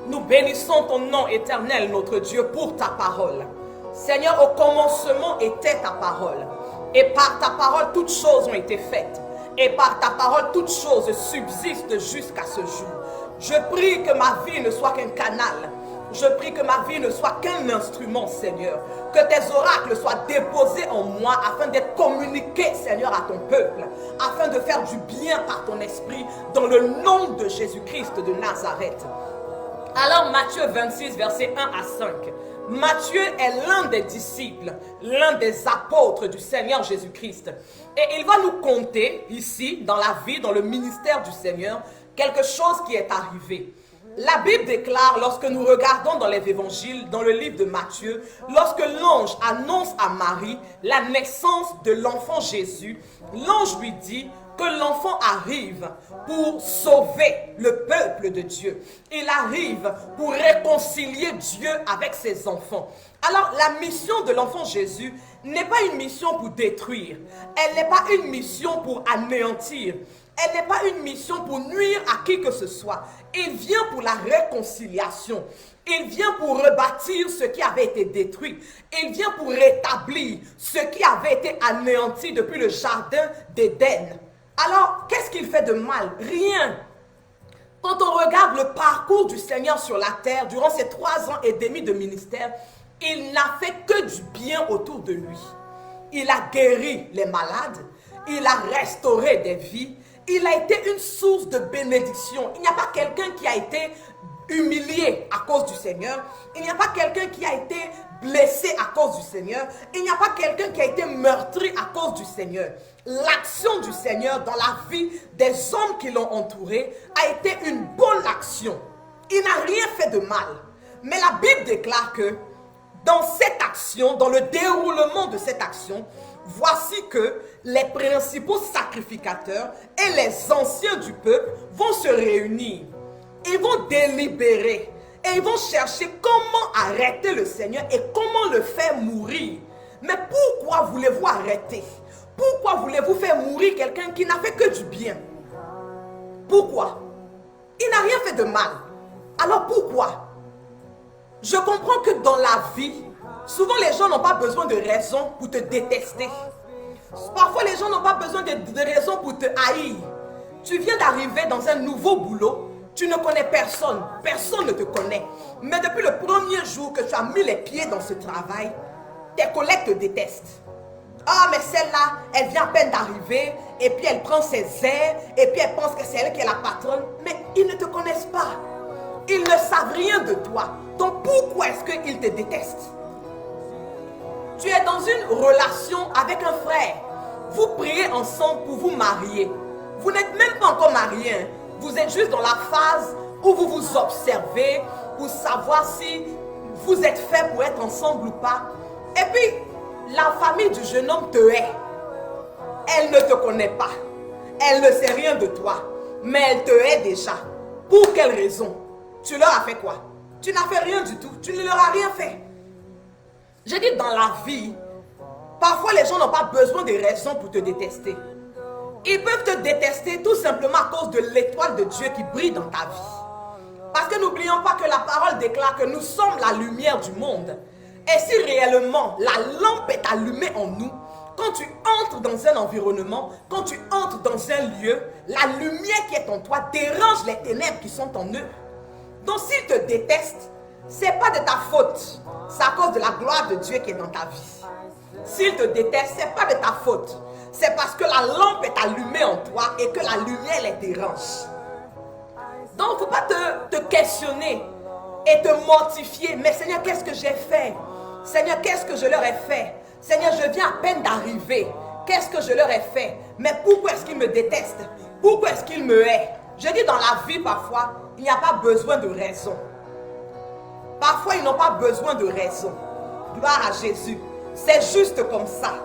Nous bénissons ton nom éternel, notre Dieu, pour ta parole. Seigneur, au commencement était ta parole, et par ta parole toutes choses ont été faites. Et par ta parole, toutes choses subsistent jusqu'à ce jour. Je prie que ma vie ne soit qu'un canal Je prie que ma vie ne soit qu'un instrument, Seigneur. Que tes oracles soient déposés en moi afin d'être communiqués, Seigneur, à ton peuple. Afin de faire du bien par ton esprit dans le nom de Jésus-Christ de Nazareth. Alors Matthieu 26, versets 1 à 5. Matthieu est l'un des disciples, l'un des apôtres du Seigneur Jésus-Christ. Et il va nous conter ici, dans la vie, dans le ministère du Seigneur, quelque chose qui est arrivé. La Bible déclare, lorsque nous regardons dans les évangiles, dans le livre de Matthieu, lorsque l'ange annonce à Marie la naissance de l'enfant Jésus, l'ange lui dit que l'enfant arrive pour sauver le peuple de Dieu. Il arrive pour réconcilier Dieu avec ses enfants. Alors, la mission de l'enfant Jésus n'est pas une mission pour détruire. Elle n'est pas une mission pour anéantir. Elle n'est pas une mission pour nuire à qui que ce soit. Il vient pour la réconciliation. Il vient pour rebâtir ce qui avait été détruit. Il vient pour rétablir ce qui avait été anéanti depuis le jardin d'Éden. Alors, qu'est-ce qu'il fait de mal? Rien. Quand on regarde le parcours du Seigneur sur la terre, durant ces 3 ans et demi de ministère, il n'a fait que du bien autour de lui. Il a guéri les malades. Il a restauré des vies. Il a été une source de bénédiction. Il n'y a pas quelqu'un qui a été humilié à cause du Seigneur. Il n'y a pas quelqu'un qui a été blessé à cause du Seigneur. Il n'y a pas quelqu'un qui a été meurtri à cause du Seigneur. L'action du Seigneur dans la vie des hommes qui l'ont entouré a été une bonne action. Il n'a rien fait de mal. Mais la Bible déclare que dans cette action, dans le déroulement de cette action, voici que les principaux sacrificateurs et les anciens du peuple vont se réunir. Ils vont délibérer et ils vont chercher comment arrêter le Seigneur et comment le faire mourir. Mais pourquoi voulez-vous arrêter? Pourquoi voulez-vous faire mourir quelqu'un qui n'a fait que du bien? Pourquoi? Il n'a rien fait de mal. Alors pourquoi? Je comprends que dans la vie, souvent les gens n'ont pas besoin de raison pour te détester. Parfois les gens n'ont pas besoin de raison pour te haïr. Tu viens d'arriver dans un nouveau boulot, tu ne connais personne, personne ne te connaît. Mais depuis le premier jour que tu as mis les pieds dans ce travail, tes collègues te détestent. Ah, mais celle-là, elle vient à peine d'arriver, et puis elle prend ses airs, et puis elle pense que c'est elle qui est la patronne. Mais ils ne te connaissent pas. Ils ne savent rien de toi. Donc pourquoi est-ce qu'ils te détestent? Tu es dans une relation avec un frère. Vous priez ensemble pour vous marier. Vous n'êtes même pas encore mariés. Hein. Vous êtes juste dans la phase où vous vous observez pour savoir si vous êtes fait pour être ensemble ou pas. Et puis, la famille du jeune homme te hait. Elle ne te connaît pas. Elle ne sait rien de toi. Mais elle te hait déjà. Pour quelle raison? Tu leur as fait quoi? Tu n'as fait rien du tout. Tu ne leur as rien fait. J'ai dit dans la vie, parfois les gens n'ont pas besoin de raisons pour te détester. Ils peuvent te détester tout simplement à cause de l'étoile de Dieu qui brille dans ta vie. Parce que n'oublions pas que la parole déclare que nous sommes la lumière du monde. Et si réellement la lampe est allumée en nous, quand tu entres dans un environnement, quand tu entres dans un lieu, la lumière qui est en toi dérange les ténèbres qui sont en eux. Donc s'ils te détestent, ce n'est pas de ta faute. C'est à cause de la gloire de Dieu qui est dans ta vie. S'ils te détestent, ce n'est pas de ta faute. C'est parce que la lampe est allumée en toi et que la lumière les dérange. Donc il ne faut pas te questionner et te mortifier. Mais Seigneur, qu'est-ce que j'ai fait? Seigneur, qu'est-ce que je leur ai fait? Seigneur, je viens à peine d'arriver. Qu'est-ce que je leur ai fait? Mais pourquoi est-ce qu'ils me détestent? Pourquoi est-ce qu'ils me haïssent? Je dis dans la vie parfois, il n'y a pas besoin de raison. Parfois, ils n'ont pas besoin de raison. Gloire à Jésus. C'est juste comme ça.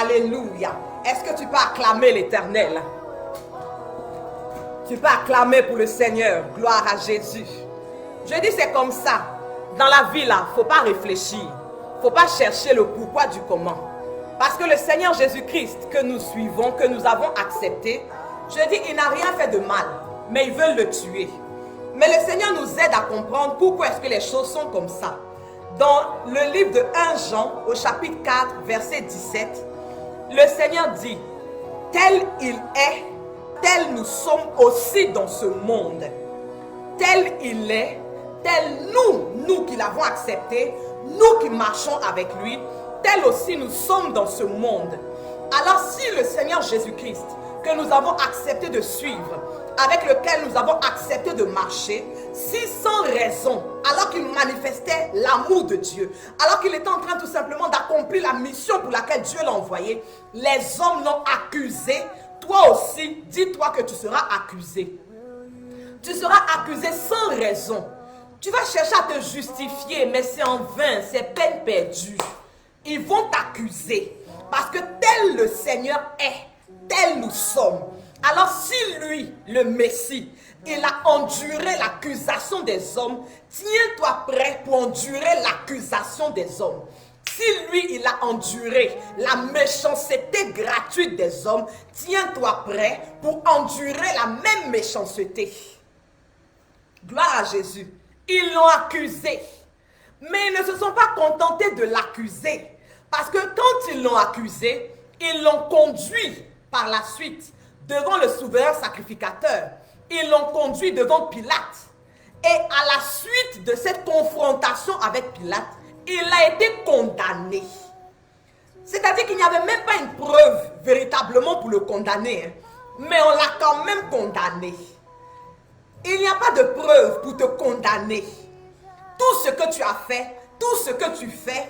Alléluia. Est-ce que tu peux acclamer l'Éternel? Tu peux acclamer pour le Seigneur. Gloire à Jésus. Je dis c'est comme ça. Dans la vie là, il ne faut pas réfléchir. Il ne faut pas chercher le pourquoi du comment. Parce que le Seigneur Jésus-Christ que nous suivons, que nous avons accepté, je dis il n'a rien fait de mal. Mais ils veulent le tuer. Mais le Seigneur nous aide à comprendre pourquoi est-ce que les choses sont comme ça. Dans le livre de 1 Jean, au chapitre 4, verset 17, le Seigneur dit, tel il est, tel nous sommes aussi dans ce monde. Tel il est, tel nous qui l'avons accepté, nous qui marchons avec lui, tel aussi nous sommes dans ce monde. Alors si le Seigneur Jésus-Christ, que nous avons accepté de suivre, avec lequel nous avons accepté de marcher, si sans raison, alors qu'il manifestait l'amour de Dieu, alors qu'il était en train tout simplement d'accomplir la mission pour laquelle Dieu l'a envoyé, les hommes l'ont accusé, toi aussi, dis-toi que tu seras accusé. Tu seras accusé sans raison. Tu vas chercher à te justifier, mais c'est en vain, c'est peine perdue. Ils vont t'accuser, parce que tel le Seigneur est, tel nous sommes. Alors si lui, le Messie, il a enduré l'accusation des hommes, tiens-toi prêt pour endurer l'accusation des hommes. Si lui, il a enduré la méchanceté gratuite des hommes, tiens-toi prêt pour endurer la même méchanceté. Gloire à Jésus. Ils l'ont accusé, mais ils ne se sont pas contentés de l'accuser. Parce que quand ils l'ont accusé, ils l'ont conduit par la suite devant le souverain sacrificateur. Ils l'ont conduit devant Pilate. Et à la suite de cette confrontation avec Pilate, il a été condamné. C'est-à-dire qu'il n'y avait même pas une preuve véritablement pour le condamner. Mais on l'a quand même condamné. Il n'y a pas de preuve pour te condamner. Tout ce que tu as fait, tout ce que tu fais,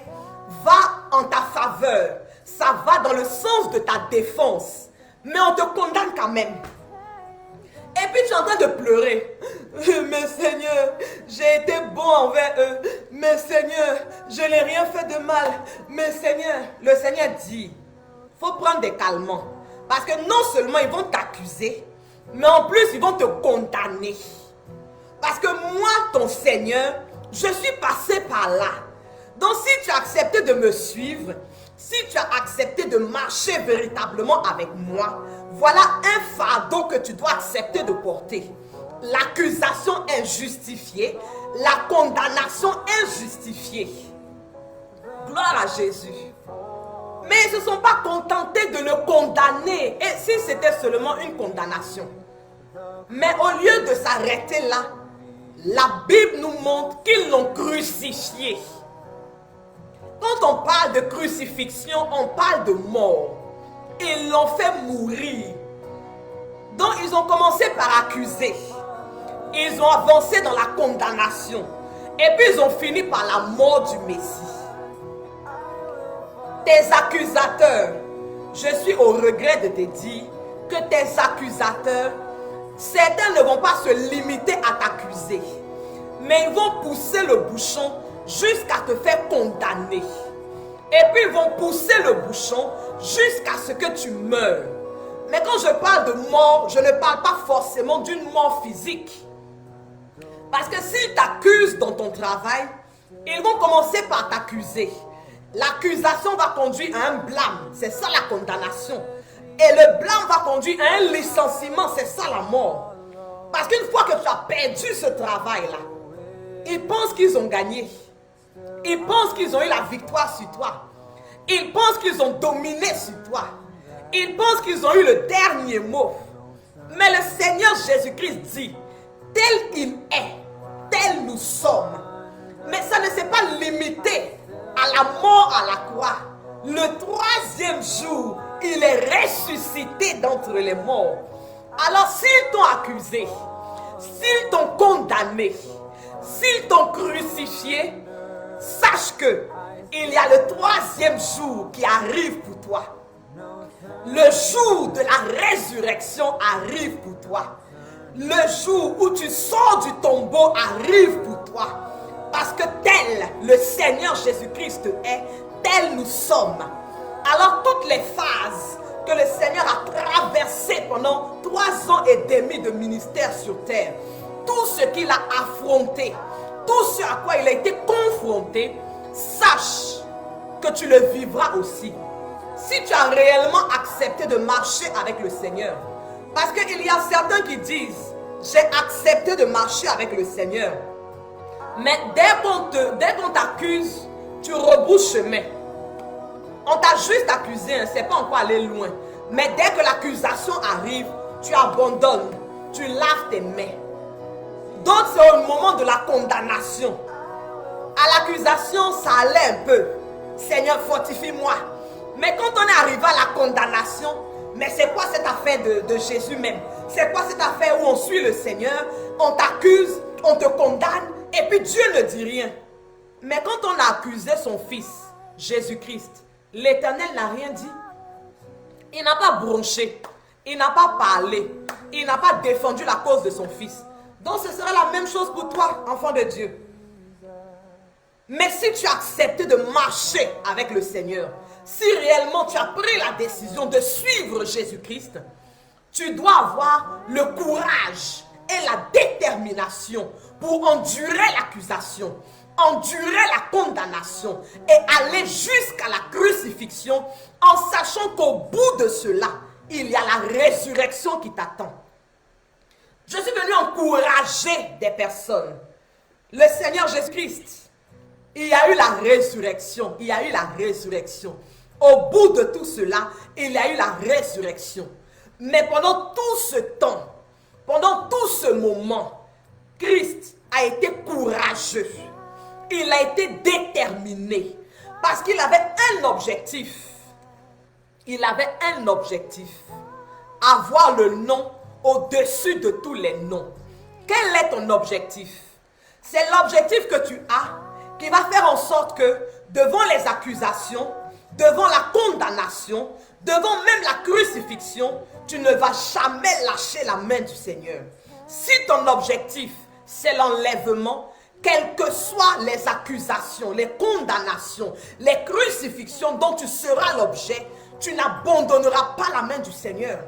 va en ta faveur. Ça va dans le sens de ta défense. Mais on te condamne quand même. Et puis tu es en train de pleurer. Mais Seigneur, j'ai été bon envers eux. Mais Seigneur, je n'ai rien fait de mal. Mais Seigneur, le Seigneur dit, il faut prendre des calmants. Parce que non seulement ils vont t'accuser, mais en plus ils vont te condamner. Parce que moi, ton Seigneur, je suis passé par là. Donc si tu as accepté de me suivre, si tu as accepté de marcher véritablement avec moi, voilà un fardeau que tu dois accepter de porter. L'accusation injustifiée, la condamnation injustifiée. Gloire à Jésus. Mais ils ne se sont pas contentés de le condamner. Et si c'était seulement une condamnation. Mais au lieu de s'arrêter là, la Bible nous montre qu'ils l'ont crucifié. Quand on parle de crucifixion, on parle de mort. Ils l'ont fait mourir. Donc ils ont commencé par accuser. Ils ont avancé dans la condamnation. Et puis ils ont fini par la mort du Messie. Tes accusateurs, je suis au regret de te dire que tes accusateurs, certains ne vont pas se limiter à t'accuser, mais ils vont pousser le bouchon jusqu'à te faire condamner. Et puis ils vont pousser le bouchon jusqu'à ce que tu meurs. Mais quand je parle de mort, je ne parle pas forcément d'une mort physique. Parce que s'ils t'accusent dans ton travail, ils vont commencer par t'accuser. L'accusation va conduire à un blâme, c'est ça la condamnation. Et le blâme va conduire à un licenciement, c'est ça la mort. Parce qu'une fois que tu as perdu ce travail-là, ils pensent qu'ils ont gagné. Ils pensent qu'ils ont eu la victoire sur toi. Ils pensent qu'ils ont dominé sur toi. Ils pensent qu'ils ont eu le dernier mot. Mais le Seigneur Jésus-Christ dit, tel il est, tel nous sommes. Mais ça ne s'est pas limité à la mort à la croix. Le troisième jour, il est ressuscité d'entre les morts. Alors s'ils t'ont accusé, s'ils t'ont condamné, s'ils t'ont crucifié, sache que il y a le troisième jour qui arrive pour toi. Le jour de la résurrection arrive pour toi. Le jour où tu sors du tombeau arrive pour toi. Parce que tel le Seigneur Jésus-Christ est, tel nous sommes. Alors toutes les phases que le Seigneur a traversées pendant 3 ans et demi de ministère sur terre, tout ce qu'il a affronté, tout ce à quoi il a été confronté, sache que tu le vivras aussi. Si tu as réellement accepté de marcher avec le Seigneur. Parce qu'il y a certains qui disent, j'ai accepté de marcher avec le Seigneur. Mais dès qu'on t'accuse, tu rebrousses chemin. On t'a juste accusé, hein, c'est pas encore aller loin. Mais dès que l'accusation arrive, tu abandonnes, tu laves tes mains. D'autres, c'est au moment de la condamnation. À l'accusation, ça allait un peu. Seigneur, fortifie-moi. Mais quand on est arrivé à la condamnation, mais c'est quoi cette affaire de Jésus même? C'est quoi cette affaire où on suit le Seigneur, on t'accuse, on te condamne, et puis Dieu ne dit rien. Mais quand on a accusé son fils, Jésus-Christ, l'Éternel n'a rien dit. Il n'a pas bronché, il n'a pas parlé, il n'a pas défendu la cause de son fils. Donc ce sera la même chose pour toi, enfant de Dieu. Mais si tu as accepté de marcher avec le Seigneur, si réellement tu as pris la décision de suivre Jésus-Christ, tu dois avoir le courage et la détermination pour endurer l'accusation, endurer la condamnation et aller jusqu'à la crucifixion en sachant qu'au bout de cela, il y a la résurrection qui t'attend. Je suis venu encourager des personnes. Le Seigneur Jésus-Christ, il y a eu la résurrection, il y a eu la résurrection. Au bout de tout cela, il y a eu la résurrection. Mais pendant tout ce temps, pendant tout ce moment, Christ a été courageux. Il a été déterminé parce qu'il avait un objectif. Il avait un objectif. Avoir le nom au-dessus de tous les noms. Quel est ton objectif? C'est l'objectif que tu as qui va faire en sorte que devant les accusations, devant la condamnation, devant même la crucifixion, tu ne vas jamais lâcher la main du Seigneur. Si ton objectif, c'est l'enlèvement, quelles que soient les accusations, les condamnations, les crucifixions dont tu seras l'objet, tu n'abandonneras pas la main du Seigneur.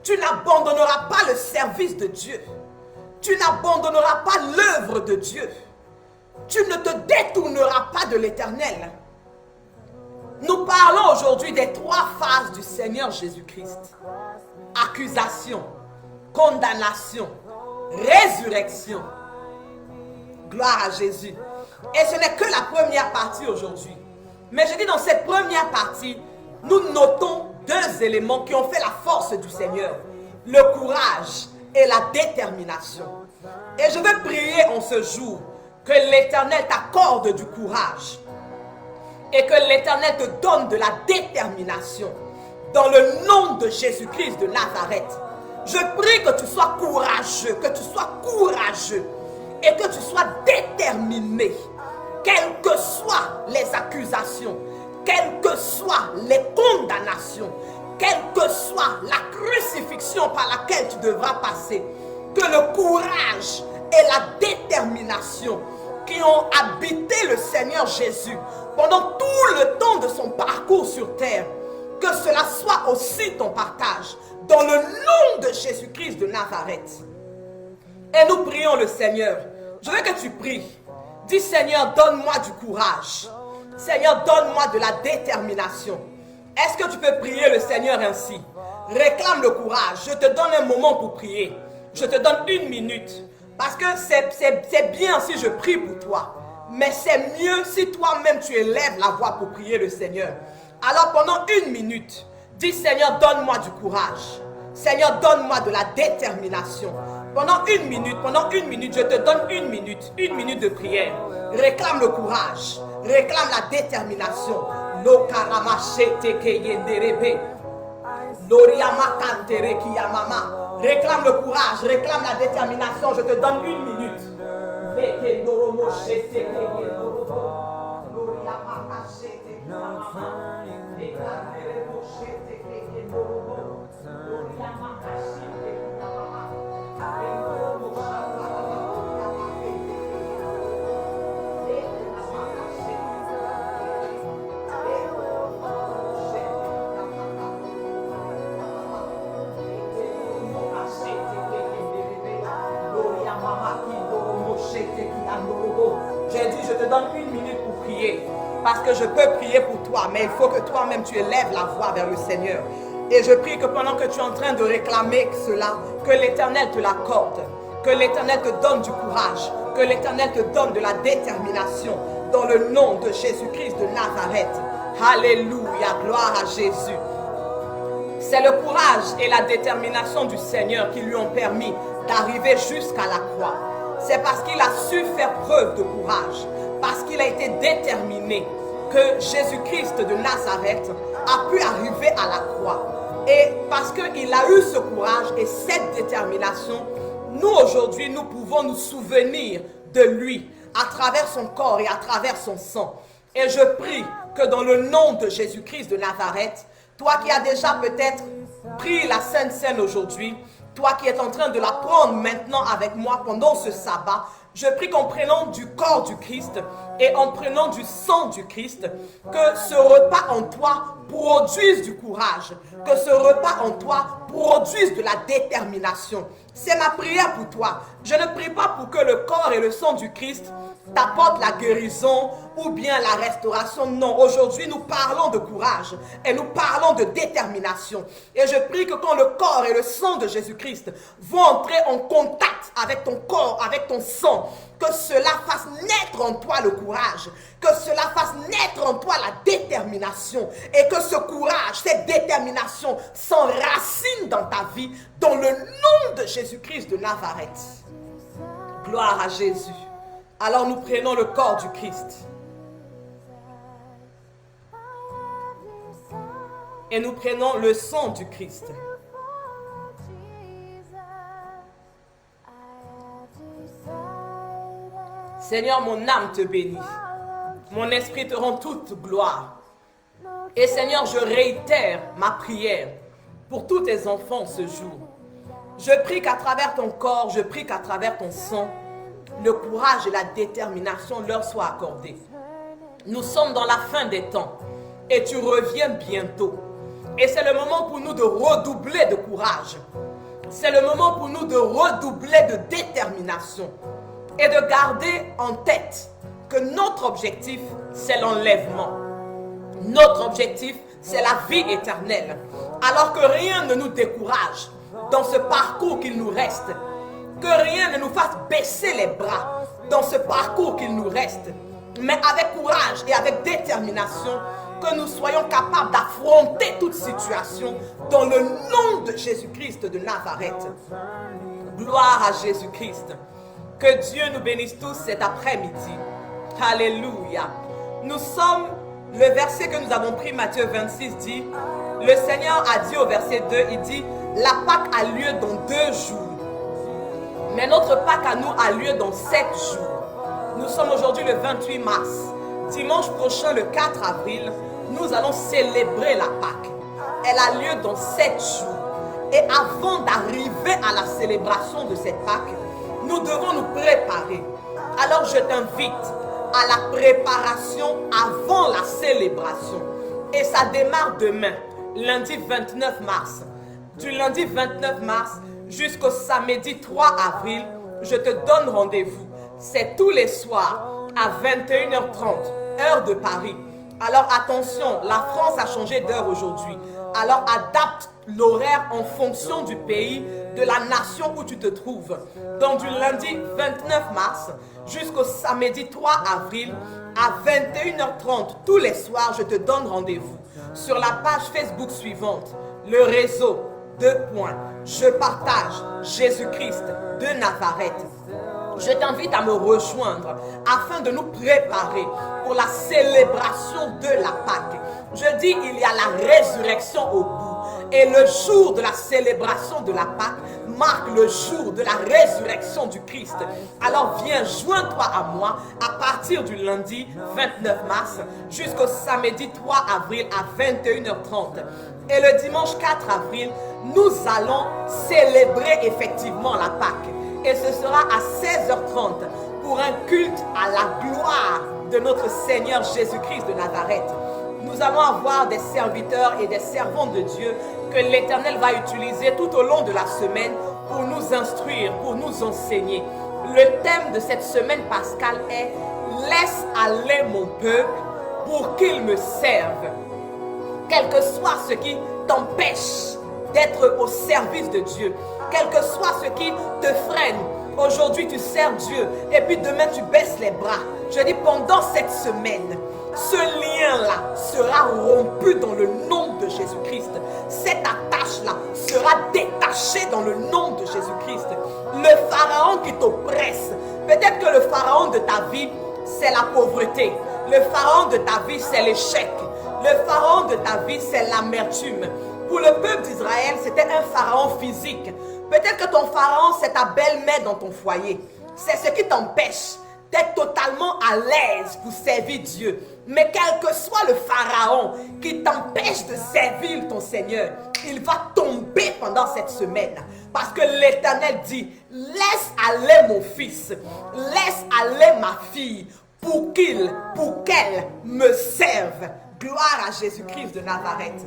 Tu n'abandonneras pas le service de Dieu. Tu n'abandonneras pas l'œuvre de Dieu. Tu ne te détourneras pas de l'Éternel. Nous parlons aujourd'hui des 3 phases du Seigneur Jésus-Christ. Accusation, condamnation, résurrection. Gloire à Jésus. Et ce n'est que la première partie aujourd'hui. Mais je dis dans cette première partie, nous notons 2 éléments qui ont fait la force du Seigneur. Le courage et la détermination. Et je veux prier en ce jour que l'Éternel t'accorde du courage. Et que l'Éternel te donne de la détermination. Dans le nom de Jésus-Christ de Nazareth. Je prie que tu sois courageux. Que tu sois courageux. Et que tu sois déterminé. Quelles que soient les accusations. Quelles que soient les condamnations. Quelle que soit la crucifixion par laquelle tu devras passer. Que le courage et la détermination qui ont habité le Seigneur Jésus pendant tout le temps de son parcours sur terre, que cela soit aussi ton partage dans le nom de Jésus-Christ de Nazareth. Et nous prions le Seigneur. Je veux que tu pries. Dis Seigneur, donne-moi du courage. Seigneur, donne-moi de la détermination. Est-ce que tu peux prier le Seigneur ainsi? Réclame le courage. Je te donne un moment pour prier. Je te donne 1 minute. Parce que c'est bien si je prie pour toi. Mais c'est mieux si toi-même tu élèves la voix pour prier le Seigneur. Alors pendant 1 minute, dis Seigneur, donne-moi du courage. Seigneur, donne-moi de la détermination. Pendant 1 minute, je te donne 1 minute. 1 minute de prière. Réclame le courage. Réclame la détermination. Réclame le courage, réclame la détermination. Je te donne 1 minute. J'ai dit, je te donne 1 minute pour prier. Parce que je peux prier pour toi, mais il faut que toi-même tu élèves la voix vers le Seigneur. Et je prie que pendant que tu es en train de réclamer cela, que l'Éternel te l'accorde. Que l'Éternel te donne du courage. Que l'Éternel te donne de la détermination. Dans le nom de Jésus-Christ de Nazareth. Alléluia, gloire à Jésus. C'est le courage et la détermination du Seigneur qui lui ont permis d'arriver jusqu'à la croix. C'est parce qu'il a su faire preuve de courage, parce qu'il a été déterminé, que Jésus-Christ de Nazareth a pu arriver à la croix. Et parce qu'il a eu ce courage et cette détermination, nous aujourd'hui, nous pouvons nous souvenir de lui à travers son corps et à travers son sang. Et je prie que dans le nom de Jésus-Christ de Nazareth, toi qui as déjà peut-être pris la Sainte Seine aujourd'hui, toi qui es en train de la prendre maintenant avec moi pendant ce sabbat, je prie qu'en prenant du corps du Christ et en prenant du sang du Christ, que ce repas en toi produise du courage, que ce repas en toi produise de la détermination. C'est ma prière pour toi. Je ne prie pas pour que le corps et le sang du Christ t'apportent la guérison ou bien la restauration. Non, aujourd'hui nous parlons de courage et nous parlons de détermination. Et je prie que quand le corps et le sang de Jésus-Christ vont entrer en contact avec ton corps, avec ton sang, que cela fasse naître en toi le courage, que cela fasse naître en toi la détermination et que ce courage, cette détermination s'enracine dans ta vie dans le nom de Jésus-Christ de Nazareth. Gloire à Jésus. Alors nous prenons le corps du Christ et nous prenons le sang du Christ. Seigneur, mon âme te bénit. Mon esprit te rend toute gloire. Et Seigneur, je réitère ma prière pour tous tes enfants ce jour. Je prie qu'à travers ton corps, je prie qu'à travers ton sang, le courage et la détermination leur soient accordés. Nous sommes dans la fin des temps et tu reviens bientôt. Et c'est le moment pour nous de redoubler de courage. C'est le moment pour nous de redoubler de détermination et de garder en tête que notre objectif, c'est l'enlèvement. Notre objectif, c'est la vie éternelle. Alors que rien ne nous décourage dans ce parcours qu'il nous reste. Que rien ne nous fasse baisser les bras dans ce parcours qu'il nous reste. Mais avec courage et avec détermination, que nous soyons capables d'affronter toute situation dans le nom de Jésus-Christ de Nazareth. Gloire à Jésus-Christ. Que Dieu nous bénisse tous cet après-midi. Alléluia. Nous sommes, le verset que nous avons pris, Matthieu 26 dit, le Seigneur a dit au verset 2, il dit, la Pâque a lieu dans 2 jours. Mais notre Pâque à nous a lieu dans 7 jours. Nous sommes aujourd'hui le 28 mars. Dimanche prochain, le 4 avril, nous allons célébrer la Pâque. Elle a lieu dans 7 jours. Et avant d'arriver à la célébration de cette Pâque, nous devons nous préparer. Alors je t'invite à la préparation avant la célébration. Et ça démarre demain, lundi 29 mars. Du lundi 29 mars jusqu'au samedi 3 avril, je te donne rendez-vous. C'est tous les soirs à 21h30, heure de Paris. Alors attention, la France a changé d'heure aujourd'hui. Alors adapte l'horaire en fonction du pays, de la nation où tu te trouves. Donc du lundi 29 mars jusqu'au samedi 3 avril à 21h30 tous les soirs, je te donne rendez-vous sur la page Facebook suivante, le réseau 2 points. Je partage Jésus-Christ de Nazareth. Je t'invite à me rejoindre afin de nous préparer pour la célébration de la Pâque. Je dis, il y a la résurrection au bout. Et le jour de la célébration de la Pâque marque le jour de la résurrection du Christ. Alors viens, joins-toi à moi à partir du lundi 29 mars jusqu'au samedi 3 avril à 21h30. Et le dimanche 4 avril, nous allons célébrer effectivement la Pâque. Et ce sera à 16h30 pour un culte à la gloire de notre Seigneur Jésus-Christ de Nazareth. Nous allons avoir des serviteurs et des servantes de Dieu que l'Éternel va utiliser tout au long de la semaine pour nous instruire, pour nous enseigner. Le thème de cette semaine pascale est « Laisse aller mon peuple pour qu'il me serve ». Quel que soit ce qui t'empêche d'être au service de Dieu, quel que soit ce qui te freine, aujourd'hui tu sers Dieu et puis demain tu baisses les bras. Je dis pendant cette semaine, ce lien-là sera rompu dans le nom de Jésus-Christ. Cette attache-là sera détachée dans le nom de Jésus-Christ. Le pharaon qui t'oppresse, peut-être que le pharaon de ta vie, c'est la pauvreté. Le pharaon de ta vie, c'est l'échec. Le pharaon de ta vie, c'est l'amertume. Pour le peuple d'Israël, c'était un pharaon physique. Peut-être que ton pharaon, c'est ta belle-mère dans ton foyer. C'est ce qui t'empêche d'être totalement à l'aise pour servir Dieu. Mais quel que soit le pharaon qui t'empêche de servir ton Seigneur, il va tomber pendant cette semaine. Parce que l'Éternel dit, laisse aller mon fils, laisse aller ma fille, pour qu'elle me serve. Gloire à Jésus-Christ de Nazareth.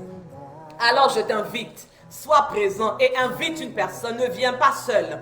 Alors je t'invite, sois présent et invite une personne, ne viens pas seul.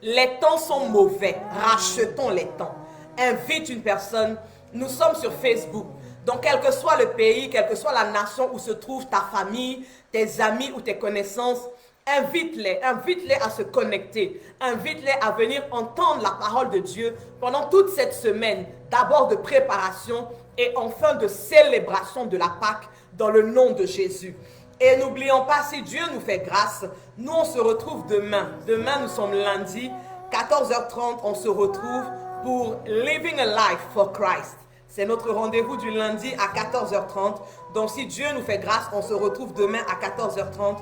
Les temps sont mauvais, rachetons les temps. Invite une personne, nous sommes sur Facebook. Donc quel que soit le pays, quelle que soit la nation où se trouve ta famille, tes amis ou tes connaissances, invite-les à se connecter, invite-les à venir entendre la parole de Dieu pendant toute cette semaine, d'abord de préparation et enfin de célébration de la Pâque dans le nom de Jésus. Et n'oublions pas, si Dieu nous fait grâce, nous on se retrouve demain. Demain nous sommes lundi, 14h30, on se retrouve pour Living a Life for Christ. C'est notre rendez-vous du lundi à 14h30. Donc si Dieu nous fait grâce, on se retrouve demain à 14h30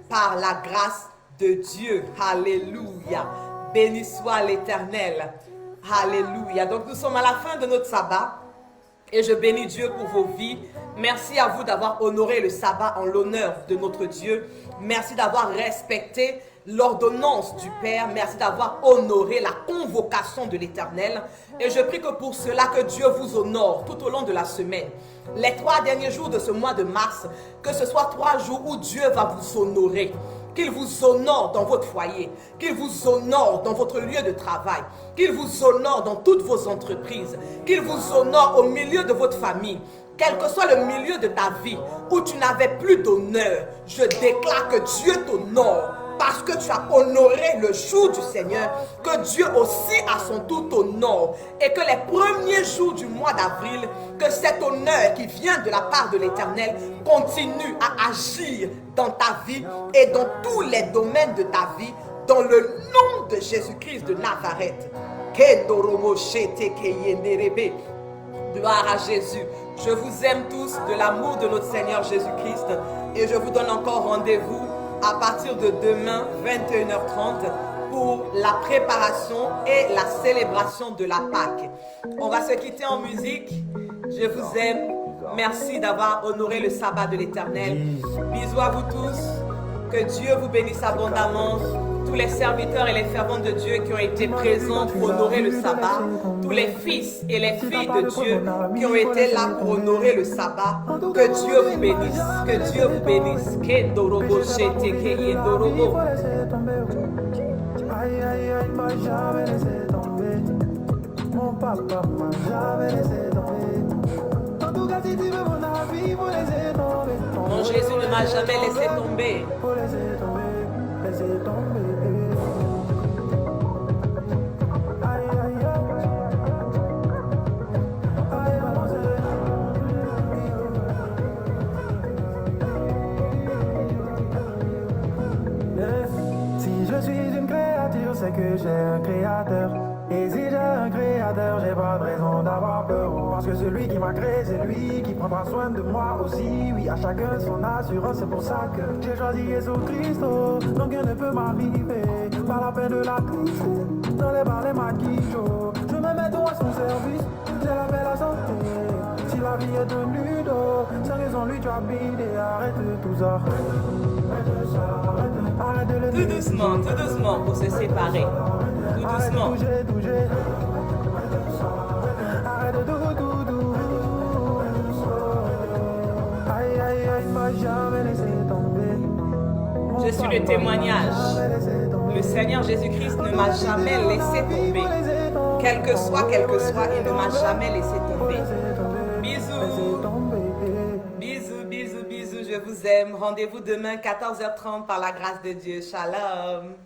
par la grâce de Dieu. Alléluia. Béni soit l'Éternel. Alléluia. Donc nous sommes à la fin de notre sabbat. Et je bénis Dieu pour vos vies. Merci à vous d'avoir honoré le sabbat en l'honneur de notre Dieu. Merci d'avoir respecté l'ordonnance du Père. Merci d'avoir honoré la convocation de l'Éternel. Et je prie que pour cela, que Dieu vous honore tout au long de la semaine. Les 3 derniers jours de ce mois de mars, que ce soit 3 jours où Dieu va vous honorer. Qu'il vous honore dans votre foyer, qu'il vous honore dans votre lieu de travail, qu'il vous honore dans toutes vos entreprises, qu'il vous honore au milieu de votre famille. Quel que soit le milieu de ta vie où tu n'avais plus d'honneur, je déclare que Dieu t'honore parce que tu as honoré le jour du Seigneur, que Dieu aussi à son tour t'honore et que les premiers jours du mois d'avril, que cet honneur qui vient de la part de l'Éternel continue à agir dans ta vie et dans tous les domaines de ta vie, dans le nom de Jésus-Christ de Nazareth. Gloire à Jésus. Je vous aime tous de l'amour de notre Seigneur Jésus-Christ et je vous donne encore rendez-vous à partir de demain 21h30 pour la préparation et la célébration de la Pâque. On va se quitter en musique. Je vous aime. Merci d'avoir honoré le sabbat de l'Éternel. Bisous à vous tous. Que Dieu vous bénisse abondamment. Tous les serviteurs et les servantes de Dieu qui ont été présents pour honorer le sabbat, tous les fils et les filles de Dieu qui ont été là pour honorer le sabbat, que Dieu vous bénisse, que Dieu vous bénisse. Kendorobo shete keyendorobo. Aïe aïe aïe, m'a jamais laissé tomber. Mon papa m'a jamais laissé tomber. En tout cas, si tu veux mon avis, faut laisser tomber. Mon Jésus ne m'a jamais laissé tomber. Faut laisser tomber, laisser tomber. C'est que j'ai un créateur. Et si j'ai un créateur, j'ai pas de raison d'avoir peur. Parce que celui qui m'a créé, c'est lui qui prendra soin de moi aussi. Oui, à chacun son assurance, c'est pour ça que j'ai choisi Jésus-Christ. Donc rien ne peut m'arriver. Par la paix de la tristesse, dans les bars, les maquillages. Je me mets tout à son service, j'ai la paix, la santé. Si la vie est un ludo, sans raison lui tu as bidé. Arrête tout ça. Arrête de le Tout doucement pour se séparer. Tout doucement. Arrête de tout. Aïe aïe aïe, m'a jamais laissé tomber. Je suis le témoignage. Le Seigneur Jésus-Christ ne m'a jamais laissé tomber. Quel que soit, il ne m'a jamais laissé tomber. Bisous. Bisous. Je vous aime. Rendez-vous demain 14h30 par la grâce de Dieu. Shalom.